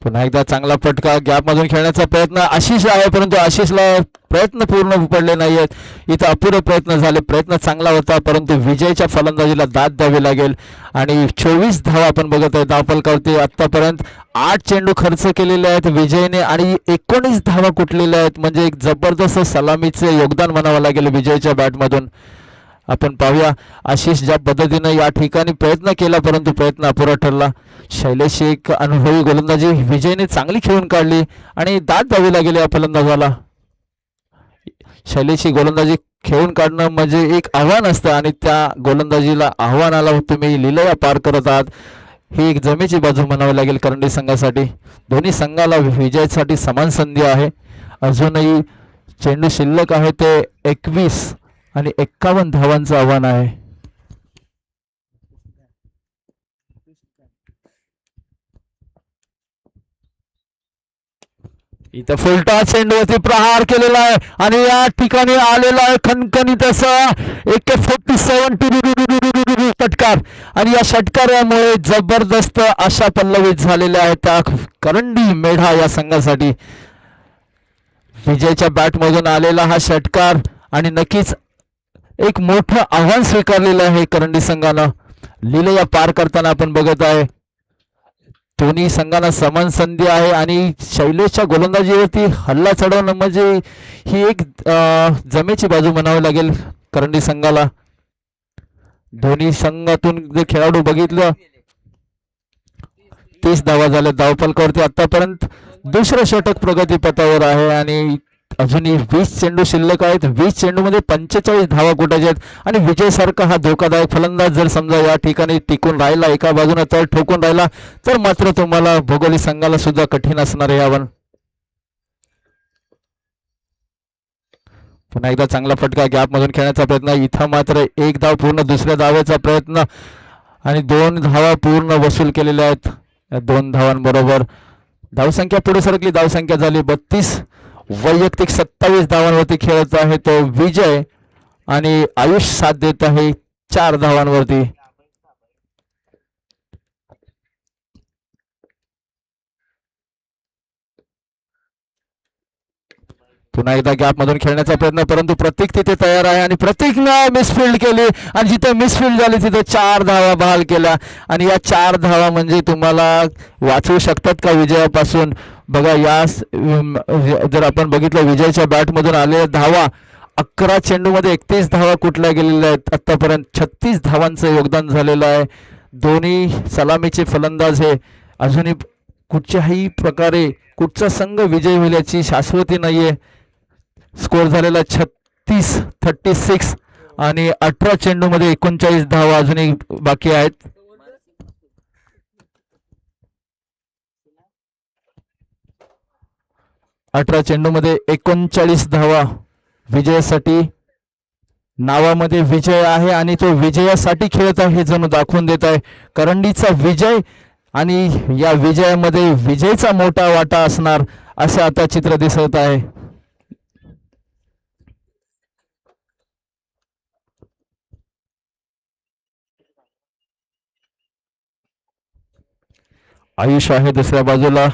पुन्हा एकदा चांगला फटका, गॅप मधून खेळण्याचा प्रयत्न आशिष आहे परंतु आशिषला प्रयत्न पूर्ण पडले नाहीयेत. इथं अपुरे प्रयत्न झाले. प्रयत्न चांगला होता परंतु विजयच्या फलंदाजीला दाद द्यावी लागेल. आणि 24 धावा आपण बघत आहे धावफलकावरती. आतापर्यंत 8 चेंडू खर्च केलेले आहेत विजयने आणि 19 धावा कुठलेल्या आहेत. म्हणजे एक जबरदस्त सलामीचे योगदान म्हणावं लागेल विजयच्या बॅटमधून. आपण पाहूया आशिष ज्या पद्धतीने या ठिकाणी प्रयत्न केला परंतु प्रयत्न अपुरा ठरला. शैलेश एक अनुभवी गोलंदाजी विजयने चांगली खेळून काढली आणि दाद द्यावी लागेल या फलंदाजाला. शैलेशची गोलंदाजी खेळून काढणं म्हणजे एक आव्हान असतं आणि त्या गोलंदाजीला आव्हानाला तुम्ही लिलया पार करत आहात. ही एक जमेची बाजू म्हणावी लागेल करंडी संघासाठी. दोन्ही संघाला विजयासाठी समान संधी आहे. अजूनही चेंडू शिल्लक आहे ते 21 आणि 51 धावांचं आव्हान आहे. इथं फुलटा चेंडूवरती प्रहार केलेला आहे आणि या ठिकाणी आलेला आहे खणखणीत असा AK-47 षटकार आणि या षटकारामुळे जबरदस्त आशा पल्लवित झालेल्या आहेत त्या करंडी मेढा या संघासाठी. विजयच्या बॅटमधून आलेला हा षटकार आणि नक्कीच एक मोठं आव्हान स्वीकारलेलं आहे करंडी संघानं. लिलया पार करताना आपण बघत आहे दोन्ही संघांना समान संधी आहे आणि शैलेशच्या गोलंदाजीवरती हल्ला चढवणं म्हणजे ही एक जमेची बाजू म्हणावी लागेल करंडी संघाला. दोन्ही संघातून जे खेळाडू बघितलं 30 धावा झाल्या धावफलकावरती. आतापर्यंत दुसरं षटक प्रगतीपथावर आहे आणि अजूनही 20 चेंडू शिल्लक आहेत. 20 चेंडू मध्ये 45 धावा कुठाच्या आहेत आणि विजय सारखा हा धोकादायक फलंदाज जर समजा या ठिकाणी टिकून राहिला एका बाजूने तर ठोकून राहिला तर मात्र तुम्हाला भौगोलिक संघाला सुद्धा कठीण असणार आहे यावर. पुन्हा एकदा चांगला फटका गॅप मधून खेळण्याचा प्रयत्न. इथं मात्र एक धाव पूर्ण दुसऱ्या धावेचा प्रयत्न आणि 2 धावा पूर्ण वसूल केलेल्या आहेत. या 2 धावांबरोबर धावसंख्या पुढे सरकली. धावसंख्या झाली 32. वैयक्तिक 27 धावांवरती खेळत आहे तो विजय आणि आयुष साथ देत आहे 4 धावांवरती. पुन्हा एकदा गॅप मधून खेळण्याचा प्रयत्न परंतु प्रतीक तिथे तयार आहे आणि प्रतीकनं मिसफिल्ड केली आणि जिथे मिसफिल्ड झाली तिथे 4 धावा बहाल केल्या आणि या 4 धावा म्हणजे तुम्हाला वाचवू शकतात का विजयापासून. बघा या जर आपण बघितलं विजयच्या बॅटमधून आलेल्या धावा 11 चेंडूमध्ये 31 धावा कुठल्या गेलेल्या आहेत. आतापर्यंत 36 धावांचं योगदान झालेलं आहे. दोन्ही सलामीचे फलंदाज हे अजूनही कुठच्याही प्रकारे कुठचा संघ विजय होईल याची शाश्वती नाहीये. स्कोर झालेला 36 आणि 18 चेंडूमध्ये 39 धावा अजूनही बाकी आहेत. अठरा चेंडूमध्ये 39 धावा विजयासाठी. नावामध्ये विजय आहे आणि तो विजयासाठी खेळत आहे हे जणू दाखवून देत आहे. करंडीचा विजय आणि या विजयामध्ये विजयचा मोठा वाटा असणार असं आता चित्र दिसत आहे. आयुष आहे दुसऱ्या बाजूला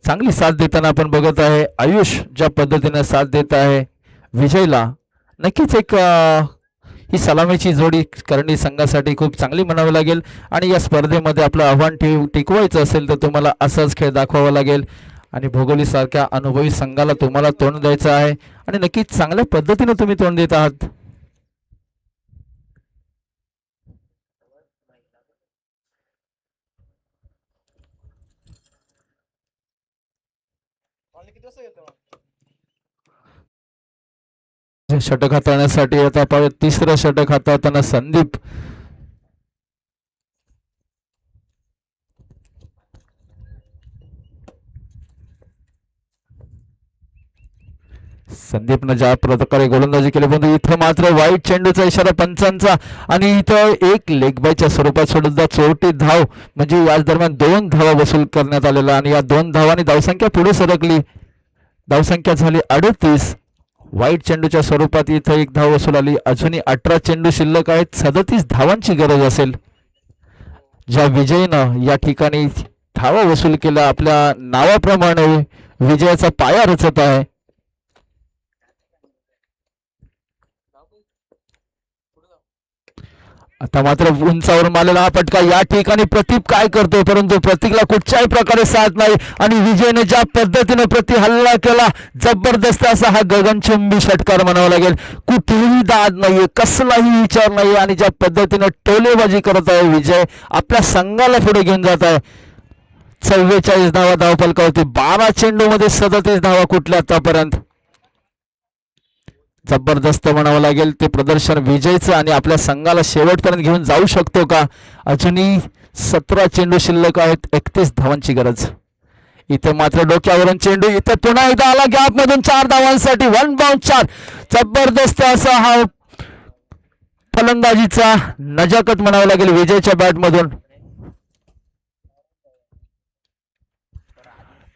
चांगली साथ देताना आपण बघत आहे. आयुष ज्या पद्धतीने साथ देत आहे विजयला नक्कीच एक ही सलामीची जोडी करंडी संघासाठी खूप चांगली म्हणावी लागेल आणि या स्पर्धेमध्ये आपलं आव्हान टिकवायचं असेल तर तुम्हाला असाच खेळ दाखवावा लागेल आणि भौगोलिक सारख्या अनुभवी संघाला तुम्हाला तोंड द्यायचं आहे आणि नक्कीच चांगल्या पद्धतीने तुम्ही तोंड देत आहात. षटक हाताळण्यासाठी आता पाहूया तिसरं षटक हाताळताना संदीप. संदीपनं ज्या प्रकारे गोलंदाजी केली पण इथं मात्र वाईट चेंडूचा इशारा पंचांचा आणि इथं एक लेग बायच्या स्वरूपात सुद्धा 34 धाव म्हणजे याच दरम्यान 2 धावा वसूल करण्यात आलेला आणि या 2 धावांनी धावसंख्या पुढे सरकली. धावसंख्या झाली 38. वाईट चेंडूच्या स्वरूपात इथं 1 धाव वसूल आली. अजूनही 18 चेंडू शिल्लक आहेत. 37 धावांची गरज असेल. ज्या विजयनं या ठिकाणी धावा वसूल केला आपल्या नावाप्रमाणे विजयाचा पाया रचत आहे. आता मात्र उंचावरून आलेला हा फटका या ठिकाणी प्रतीक काय करतोय, परंतु प्रतीकला कुठच्याही प्रकारे साथ नाही आणि विजयने ज्या पद्धतीने प्रति हल्ला केला, जबरदस्त असा हा गगनचुंबी षटकार म्हणावा लागेल. कुठेही दाद नाहीये, कसलाही विचार नाही आणि ज्या पद्धतीने टोलेबाजी करत आहे विजय, आपल्या संघाला पुढे घेऊन जात आहे. 44 धावा धावफलकावरती, 12 चेंडूमध्ये 37 धावा कुठल्या आतापर्यंत. जबरदस्त म्हणावं लागेल ते प्रदर्शन विजयचं आणि आपल्या संघाला शेवटपर्यंत घेऊन जाऊ शकतो का. अजूनही 17 चेंडू शिल्लक आहेत, 31 धावांची गरज. इथे मात्र डोक्यावरून चेंडू, इथे पुन्हा एकदा आला गॅप मधून 4 धावांसाठी, 1 बाउंड 4. जबरदस्त असा हा फलंदाजीचा नजाकत म्हणावं लागेल विजयच्या बॅट मधून.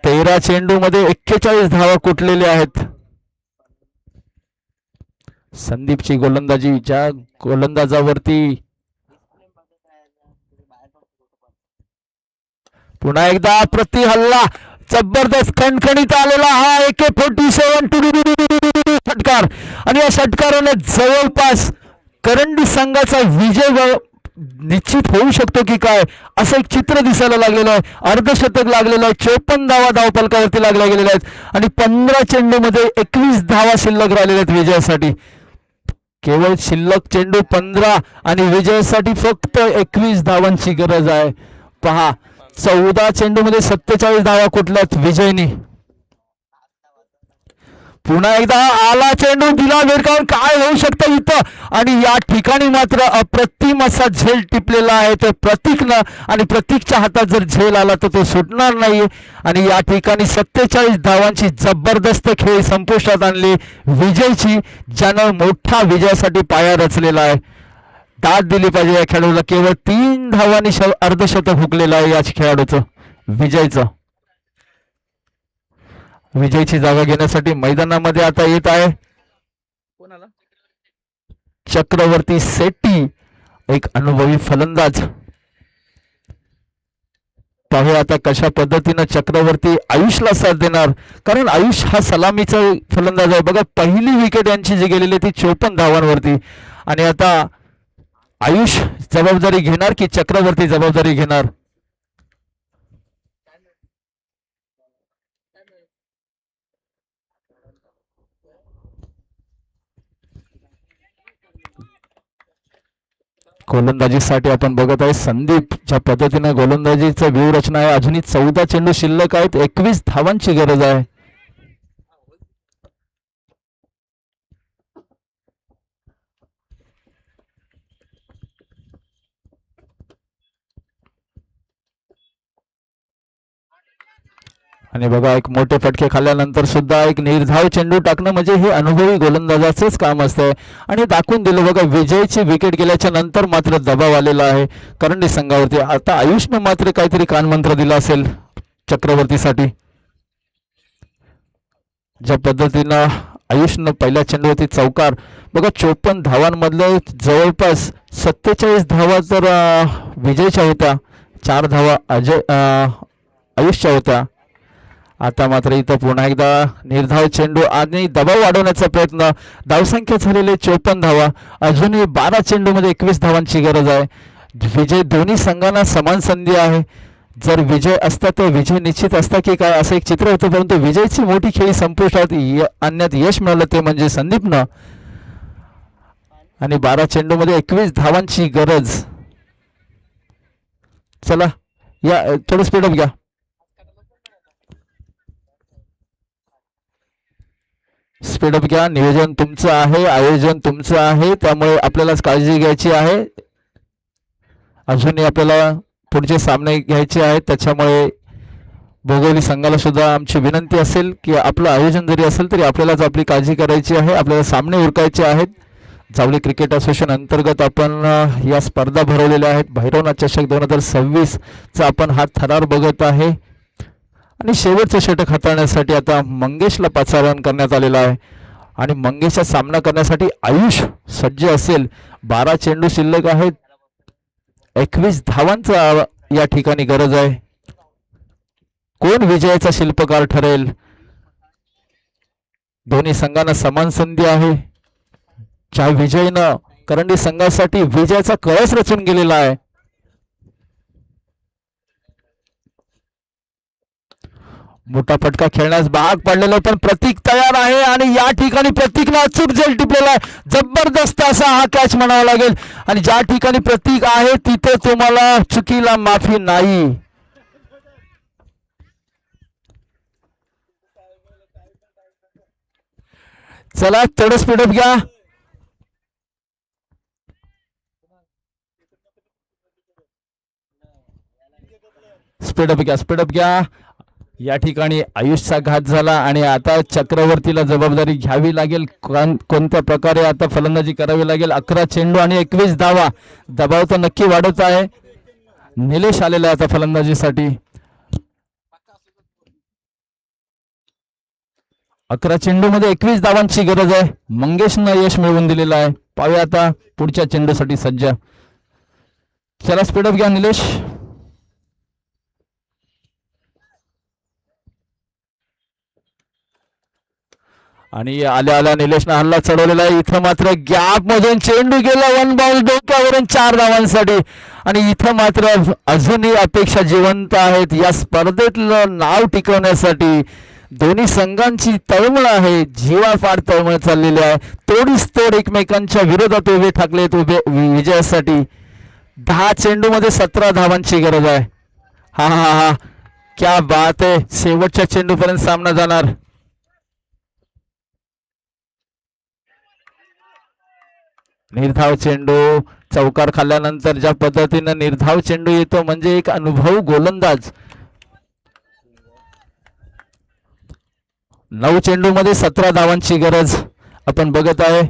13 चेंडू मध्ये 41 धावा कुठलेल्या आहेत. संदीपची गोलंदाजी, ज्या गोलंदाजावरती पुन्हा एकदा प्रति हल्ला, जबरदस्त खणखणीत आलेला हा AK-47 षटकार आणि या षटकाराने जवळपास करंडी संघाचा विजय निश्चित होऊ शकतो की काय असं एक चित्र दिसायला लागलेलं आहे. अर्धशतक लागलेलं आहे, 54 धावा धावफलकावरती लागल्या गेलेल्या आहेत आणि 15 चेंडू मध्ये 21 धावा शिल्लक राहिलेल्या आहेत विजयासाठी. केवळ शिल्लक चेंडू 15 आणि विजयासाठी फक्त 21 धावांची गरज आहे. पहा, 14 चेंडू मध्ये 47 धावा कुठल्यात विजयनी. पुन्हा एकदा आला चेंडू, दिला भिरकावून, काय होऊ शकतं इथं आणि या ठिकाणी मात्र अप्रतिम असा झेल टिपलेला आहे तर प्रतीकनं आणि प्रतीकच्या हातात जर झेल आला तर तो सुटणार नाही. आणि या ठिकाणी 47 धावांची जबरदस्त खेळी संपुष्टात आणली विजयची, ज्यानं मोठा विजयासाठी पाया रचलेला आहे. दाद दिली पाहिजे या खेळाडूला. केवळ 3 धावांनी अर्धशतक हुकलेलं आहे या खेळाडूचं विजयचं. विजयची जागा घेण्यासाठी मैदानामध्ये आता येत आहे चक्रवर्ती सेट्टी, एक अनुभवी फलंदाज. पाहूया आता कशा पद्धतीनं चक्रवर्ती आयुषला साथ देणार, कारण आयुष हा सलामीचा फलंदाज आहे. बघा, पहिली विकेट यांची जी गेलेली ती 54 धावांवरती आणि आता आयुष जबाबदारी घेणार की चक्रवर्ती जबाबदारी घेणार. गोलंदाजीसाठी आपण बघत आहे संदीप, ज्या पद्धतीने गोलंदाजीचा व्यूहरचना आहे. अजूनही 14 चेंडू शिल्लक आहेत, 21 धावांची गरज आहे. आणि बघा, एक मोठे फटके खाल्ल्यानंतर सुद्धा एक निर्धाव चेंडू टाकणं म्हणजे हे अनुभवी गोलंदाजाचंच काम असतंय आणि दाखवून दिलं. बघा, विजयची विकेट गेल्याच्या नंतर मात्र दबाव आलेला आहे करंडी संघावरती. आता आयुषनं मात्र काहीतरी कानमंत्र दिला असेल चक्रवर्तीसाठी. ज्या पद्धतीनं आयुषनं पहिल्या चेंडूवरती चौकार, बघा 54 धावांमधले जवळपास 47 धावा तर विजयच्या होत्या, 4 धावा आयुषच्या होत्या. आता मात्र इथं पुन्हा एकदा निर्धाव चेंडू आणि दबाव वाढवण्याचा प्रयत्न. धावसंख्या झालेले 54 धावा, अजूनही 12 चेंडूमध्ये 21 धावांची गरज आहे. विजय, दोन्ही संघांना समान संधी आहे. जर विजय असता तर विजय निश्चित असता की काय असं एक चित्र होतं, परंतु विजयची मोठी खेळी संपुष्टात आणण्यात यश मिळालं ते म्हणजे संदीपनं. आणि 12 चेंडूमध्ये 21 धावांची गरज. चला या थोडं स्पीडअप घ्या. स्पीडअप घ्या. नियोजन तुमचं आहे, आयोजन तुमचं आहे, त्यामुळे आपल्यालाच काळजी घ्यायची आहे. अजूनही आपल्याला पुढचे सामने घ्यायचे आहेत, त्याच्यामुळे भोगोली संघाला सुद्धा आमची विनंती असेल की आपलं आयोजन जरी असेल तरी आपल्यालाच आपली काळजी करायची आहे. आपल्याला सामने उरकायचे आहेत. जावली क्रिकेट असोसिएशन अंतर्गत आपण या स्पर्धा भरवलेल्या आहेत. भैरवनाथ चषक 2026 चा आपण हा थरार बघत आहे आणि शेवटचं षटक हाताळण्यासाठी आता मंगेशला पाचारण करण्यात आलेला आहे आणि मंगेशचा सामना करण्यासाठी आयुष सज्ज असेल. 12 चेंडू शिल्लक आहेत, 21 धावांचा या ठिकाणी गरज आहे. कोण विजयाचा शिल्पकार ठरेल? दोन्ही संघांना समान संधी आहे. ज्या विजयनं करंडी संघासाठी विजयाचा कळस रचून गेलेला आहे. मोठा फटका खेळण्यास भाग पडलेला पण प्रतीक तयार आहे आणि या ठिकाणी प्रतीकला अचूक झेल टिपलेला आहे. जबरदस्त असा हा कॅच म्हणावा लागेल आणि ज्या ठिकाणी प्रतीक आहे तिथे तुम्हाला चुकीला माफी नाही. चला थोडं स्पीडअप घ्या. स्पीडअप घ्या. या ठिकाणी आयुषचा घात झाला आणि आता चक्रवर्तीला जबाबदारी घ्यावी लागेल. कोणत्या प्रकारे आता फलंदाजी करावी लागेल. 11 चेंडू आणि 21 धावा. दबाव तर नक्की वाढत आहे. निलेश आलेला आहे आता फलंदाजीसाठी. 11 चेंडू मध्ये 21 धावांची गरज आहे. मंगेशनं यश मिळवून दिलेलं आहे. पाहूया आता पुढच्या चेंडूसाठी सज्ज. चला स्पीडअप घ्या निलेश. आणि आल्या निलेशनं हल्ला चढवलेला आहे. इथं मात्र गॅप मधून चेंडू गेला. 1 बॉल डोक्यावरून 4 धावांसाठी. आणि इथं मात्र अजूनही अपेक्षा जिवंत आहेत या स्पर्धेतलं नाव टिकवण्यासाठी. दोन्ही संघांची तळमळ आहे. जीवाफाड तळमळ चाललेली आहे. तोडीस तोड एकमेकांच्या विरोधात उभे ठाकलेत विजयासाठी. 10 चेंडू मध्ये 17 धावांची गरज आहे. हा हा हा क्या बात आहे. शेवटच्या चेंडूपर्यंत सामना जाणार. निर्धाव चेंडू. चौकार खाल्ल्यानंतर ज्या पद्धतीनं निर्धाव चेंडू येतो म्हणजे एक अनुभव गोलंदाज. 9 चेंडू मध्ये 17 धावांची गरज आपण बघत आहे.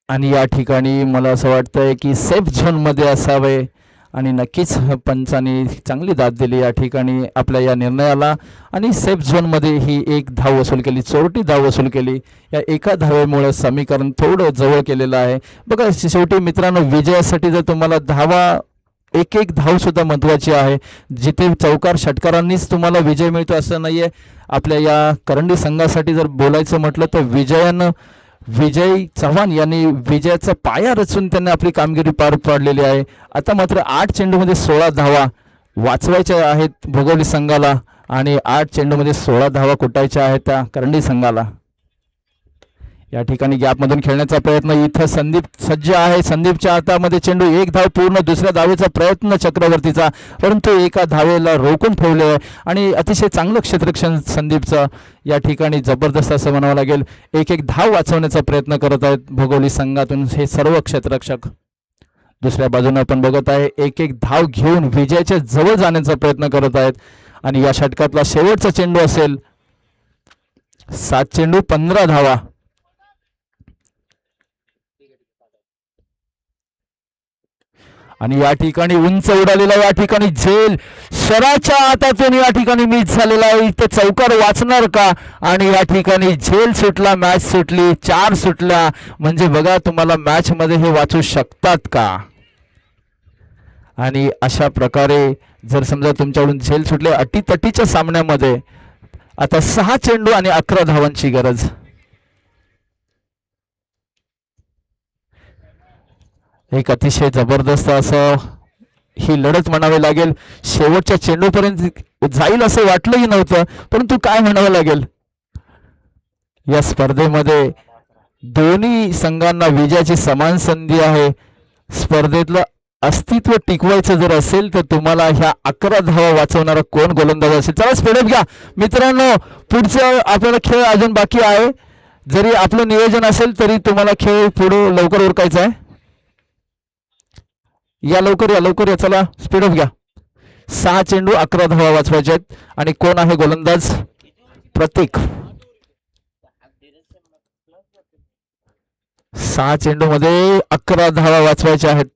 आणि या ठिकाणी मला असं वाटतंय की सेफ झोन मध्ये असावे आणि नक्कीच पंचांनी चांगली दाद दिली या ठिकाणी आपल्या या निर्णयाला. आणि सेफ झोन मध्ये ही 1 धाव वसूल केली. 4 धाव वसूल केली. या एका धावेमुळे समीकरण थोडं जवळ केलेलं आहे. बघा शेवटी मित्रांनो विजयासाठी जर तुम्हाला धावा एक धाव सुद्धा महत्वाची आहे. जिथे चौकार षटकारांनीच तुम्हाला विजय मिळतो असं नाहीये. आपल्या या करंडी संघासाठी जर बोलायचं म्हटलं तर विजय चव्हाण यांनी विजयाचा पाया रचून त्यांनी आपली कामगिरी पार पाडलेली आहे. आता मात्र 8 चेंडूमध्ये 16 धावा वाचवायच्या आहेत भोगवली संघाला आणि 8 चेंडूमध्ये 16 धावा कुटायच्या आहेत त्या करंडी संघाला. या ठिकाणी गॅपमधून खेळण्याचा प्रयत्न. इथं संदीप सज्ज आहे. संदीपच्या हातामध्ये चेंडू. 1 धाव पूर्ण. दुसऱ्या धावेचा प्रयत्न चक्रवर्तीचा परंतु एका धावेला रोखून ठेवले आहे आणि अतिशय चांगलं क्षेत्ररक्षण संदीपचं या ठिकाणी जबरदस्त असं म्हणावं लागेल. एक धाव वाचवण्याचा प्रयत्न करत आहेत भोगवली संघातून हे सर्व क्षेत्ररक्षक. दुसऱ्या बाजूने आपण बघत आहे एक धाव घेऊन विजयाच्या जवळ जाण्याचा प्रयत्न करत आहेत आणि या षटकातला शेवटचा चेंडू असेल. 7 चेंडू 15 धावा. आणि या ठिकाणी उंच उडालेला या ठिकाणी झेल शराच्या हातातून या ठिकाणी मिस झालेला आहे. इथे चौकार वाचणार का. आणि या ठिकाणी झेल सुटला. मॅच सुटली. 4 सुटल्या म्हणजे बघा तुम्हाला मॅच मध्ये हे वाचू शकतात का. आणि अशा प्रकारे जर समजा तुमच्याकडून झेल सुटले अटीतटीच्या सामन्यामध्ये आता 6 चेंडू आणि 11 धावांची गरज. एक अतिशय जबरदस्त असं ही लढत म्हणावी लागेल. शेवटच्या चेंडूपर्यंत जाईल असं वाटलंही नव्हतं परंतु काय म्हणावं लागेल या स्पर्धेमध्ये दोन्ही संघांना विजयाची समान संधी आहे. स्पर्धेतलं अस्तित्व टिकवायचं जर असेल तर तुम्हाला ह्या 11 धावा वाचवणारा कोण गोलंदाज असेल. चला स्पीडअप घ्या मित्रांनो. पुढचं आपल्याला खेळ अजून बाकी आहे. जरी आपलं नियोजन असेल तरी तुम्हाला खेळ पुढे लवकर उरकायचा आहे. या लवकर या. चला स्पीडअप घ्या. 6 चेंडू 11 धावा वाचवायचे आहेत आणि कोण आहे गोलंदाज. प्रतीक. 6 चेंडू मध्ये 11 धावा वाचवायच्या आहेत.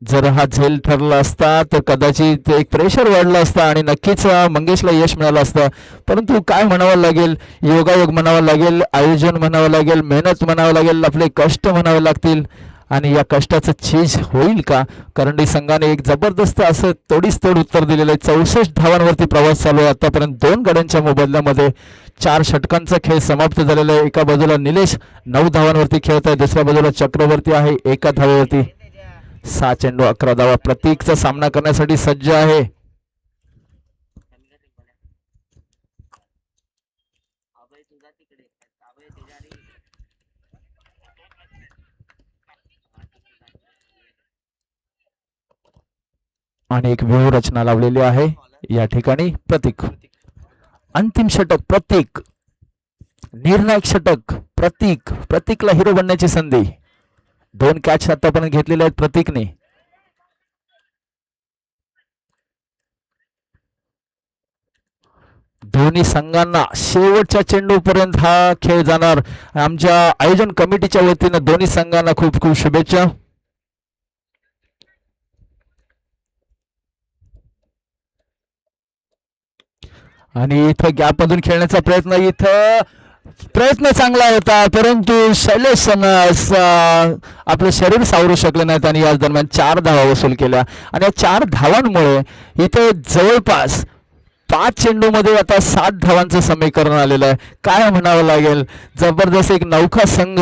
जर हा झेल ठरला असता तर कदाचित एक प्रेशर वाढलं असतं आणि नक्कीच मंगेशला यश मिळालं असतं. परंतु काय म्हणावं लागेल, योगायोग म्हणावं लागेल, आयोजन म्हणावं लागेल, मेहनत म्हणावं लागेल, आपले कष्ट म्हणावे लागतील. आणि या कष्टाचं चीज होईल का? करंडी संघाने एक जबरदस्त असं तोडीस तोड उत्तर दिलेलं आहे. 64 धावांवरती प्रवास चालू आहे आतापर्यंत 2 गड्यांच्या मोबदल्यामध्ये. 4 षटकांचा खेळ समाप्त झालेला आहे. एका बाजूला निलेश 9 धावांवरती खेळत आहे, दुसऱ्या बाजूला चक्रवर्ती आहे 1 धावेवरती. 6 चेंडू 11 धावा. प्रतीकचा सामना करण्यासाठी सज्ज आहे. आणि एक व्यूहरचना लावलेली आहे या ठिकाणी. प्रतीक अंतिम षटक, प्रतीक निर्णायक षटक, प्रतीकला हिरो बनण्याची संधी. 2 कॅच आतापर्यंत घेतलेले आहेत प्रतीकने. दोन्ही संघांना शेवटच्या चेंडूपर्यंत हा खेळ जाणार. आमच्या आयोजन कमिटीच्या वतीनं दोन्ही संघांना खूप खूप शुभेच्छा. आणि इथं गॅप मधून खेळण्याचा प्रयत्न चांगला होता, परंतु शैलेश आपलं शरीर सावरू शकले नाहीत आणि याच दरम्यान 4 धावा वसूल केल्या. आणि या 4 धावांमुळे इथे जवळपास 5 चेंडूमध्ये आता 7 धावांचं समीकरण आलेलं आहे. काय म्हणावं लागेल, जबरदस्त एक नौका संघ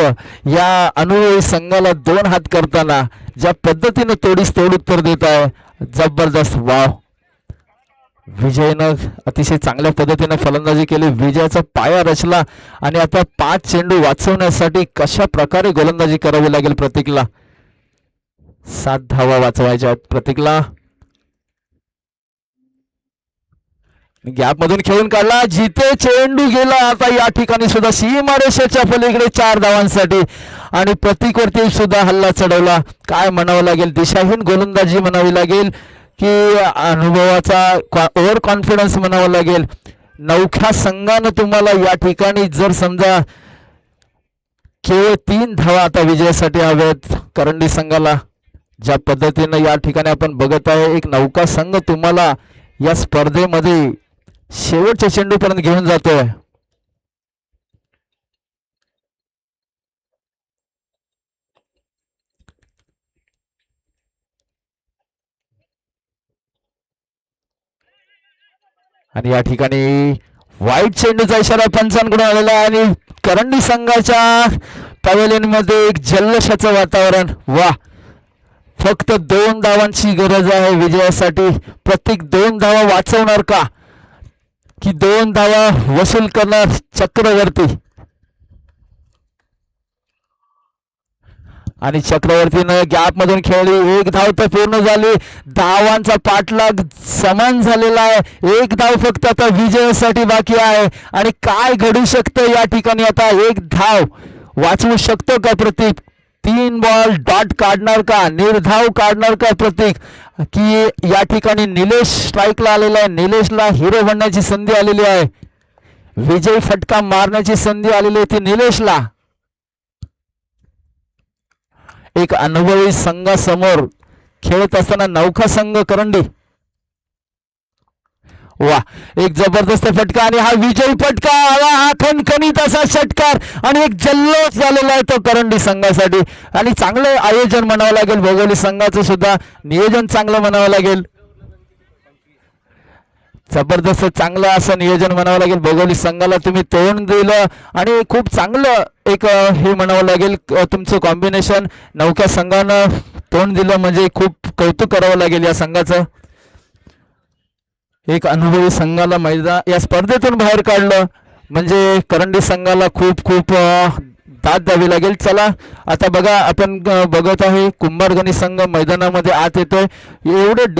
या अनुभवी संघाला 2 हात करताना ज्या पद्धतीनं तोडीस तोड उत्तर देत आहे, जबरदस्त. वाव, विजयनं अतिशय चांगल्या पद्धतीने फलंदाजी केली, विजयाचा पाया रचला. आणि आता 5 चेंडू वाचवण्यासाठी कशा प्रकारे गोलंदाजी करावी लागेल प्रतीकला. 7 धावा वाचवायच्या आहेत प्रतीकला. गॅप मधून खेळून काढला, जिथे चेंडू गेला. आता या ठिकाणी सुद्धा सीमारेषेच्या पलीकडे 4 धावांसाठी आणि प्रतीकवरती सुद्धा हल्ला चढवला. काय म्हणावं लागेल, दिशाहीन गोलंदाजी म्हणावी लागेल की अनुभवाचा ओव्हर कॉन्फिडन्स म्हणावं लागेल. नवख्या संघानं तुम्हाला या ठिकाणी जर समजा केवळ 3 धावा आता विजयासाठी हव्यात करंडी संघाला. ज्या पद्धतीनं या ठिकाणी आपण बघत आहे, एक नौका संघ तुम्हाला या स्पर्धेमध्ये शेवटच्या चेंडूपर्यंत घेऊन जातोय. आणि या ठिकाणी वाईट चेंडूचा इशारा पंचांकडून आलेला आहे आणि करंडी संघाच्या पॅव्हेलियन मध्ये एक जल्लोषाचं वातावरण. वा, फक्त 2 धावांची गरज आहे विजयासाठी. प्रत्येक 2 धावा वाचवणार का की 2 धावा वसूल करणार चक्रवर्ती. आणि चक्रवर्तीनं गॅप मधून खेळली, 1 धाव तर पूर्ण झाली. धावांचा पाठलाग समान झालेला आहे. 1 धाव फक्त आता विजयासाठी बाकी आहे. आणि काय घडू शकतं या ठिकाणी, आता 1 धाव वाचवू शकतो का प्रतीक? 3 बॉल डॉट काढणार का, निर्धाव काढणार का प्रतीक? की या ठिकाणी निलेश स्ट्राईकला आलेला आहे, निलेशला हिरो बनण्याची संधी आलेली आहे, विजय फटका मारण्याची संधी आलेली आहे ती निलेशला. एक अनुभवी संघासमोर खेळत असताना नौका संघ करंडी. वा, एक जबरदस्त फटका आणि हा विजयी फटका, हा खणखणीत असा षटकार आणि एक जल्लोष झालेला आहे तो करंडी संघासाठी. आणि चांगलं आयोजन म्हणावं लागेल, भोगोली संघाचं सुद्धा नियोजन चांगलं म्हणावं लागेल. जबरदस्त चांगलं असं नियोजन म्हणावं लागेल. भोगोली संघाला तुम्ही तोंड दिलं आणि खूप चांगलं एक हे म्हणावं लागेल तुमचं कॉम्बिनेशन. नौक्या संघानं तोंड दिलं म्हणजे खूप कौतुक करावं लागेल या संघाचं. एक अनुभवी संघाला मैदान या स्पर्धेतून बाहेर काढलं म्हणजे करंडी संघाला खूप खूप दाद द्यावी लागेल. चला आता बघा, आपण बघत आहे कुंभारगणी संघ मैदानामध्ये आत येतोय. एवढं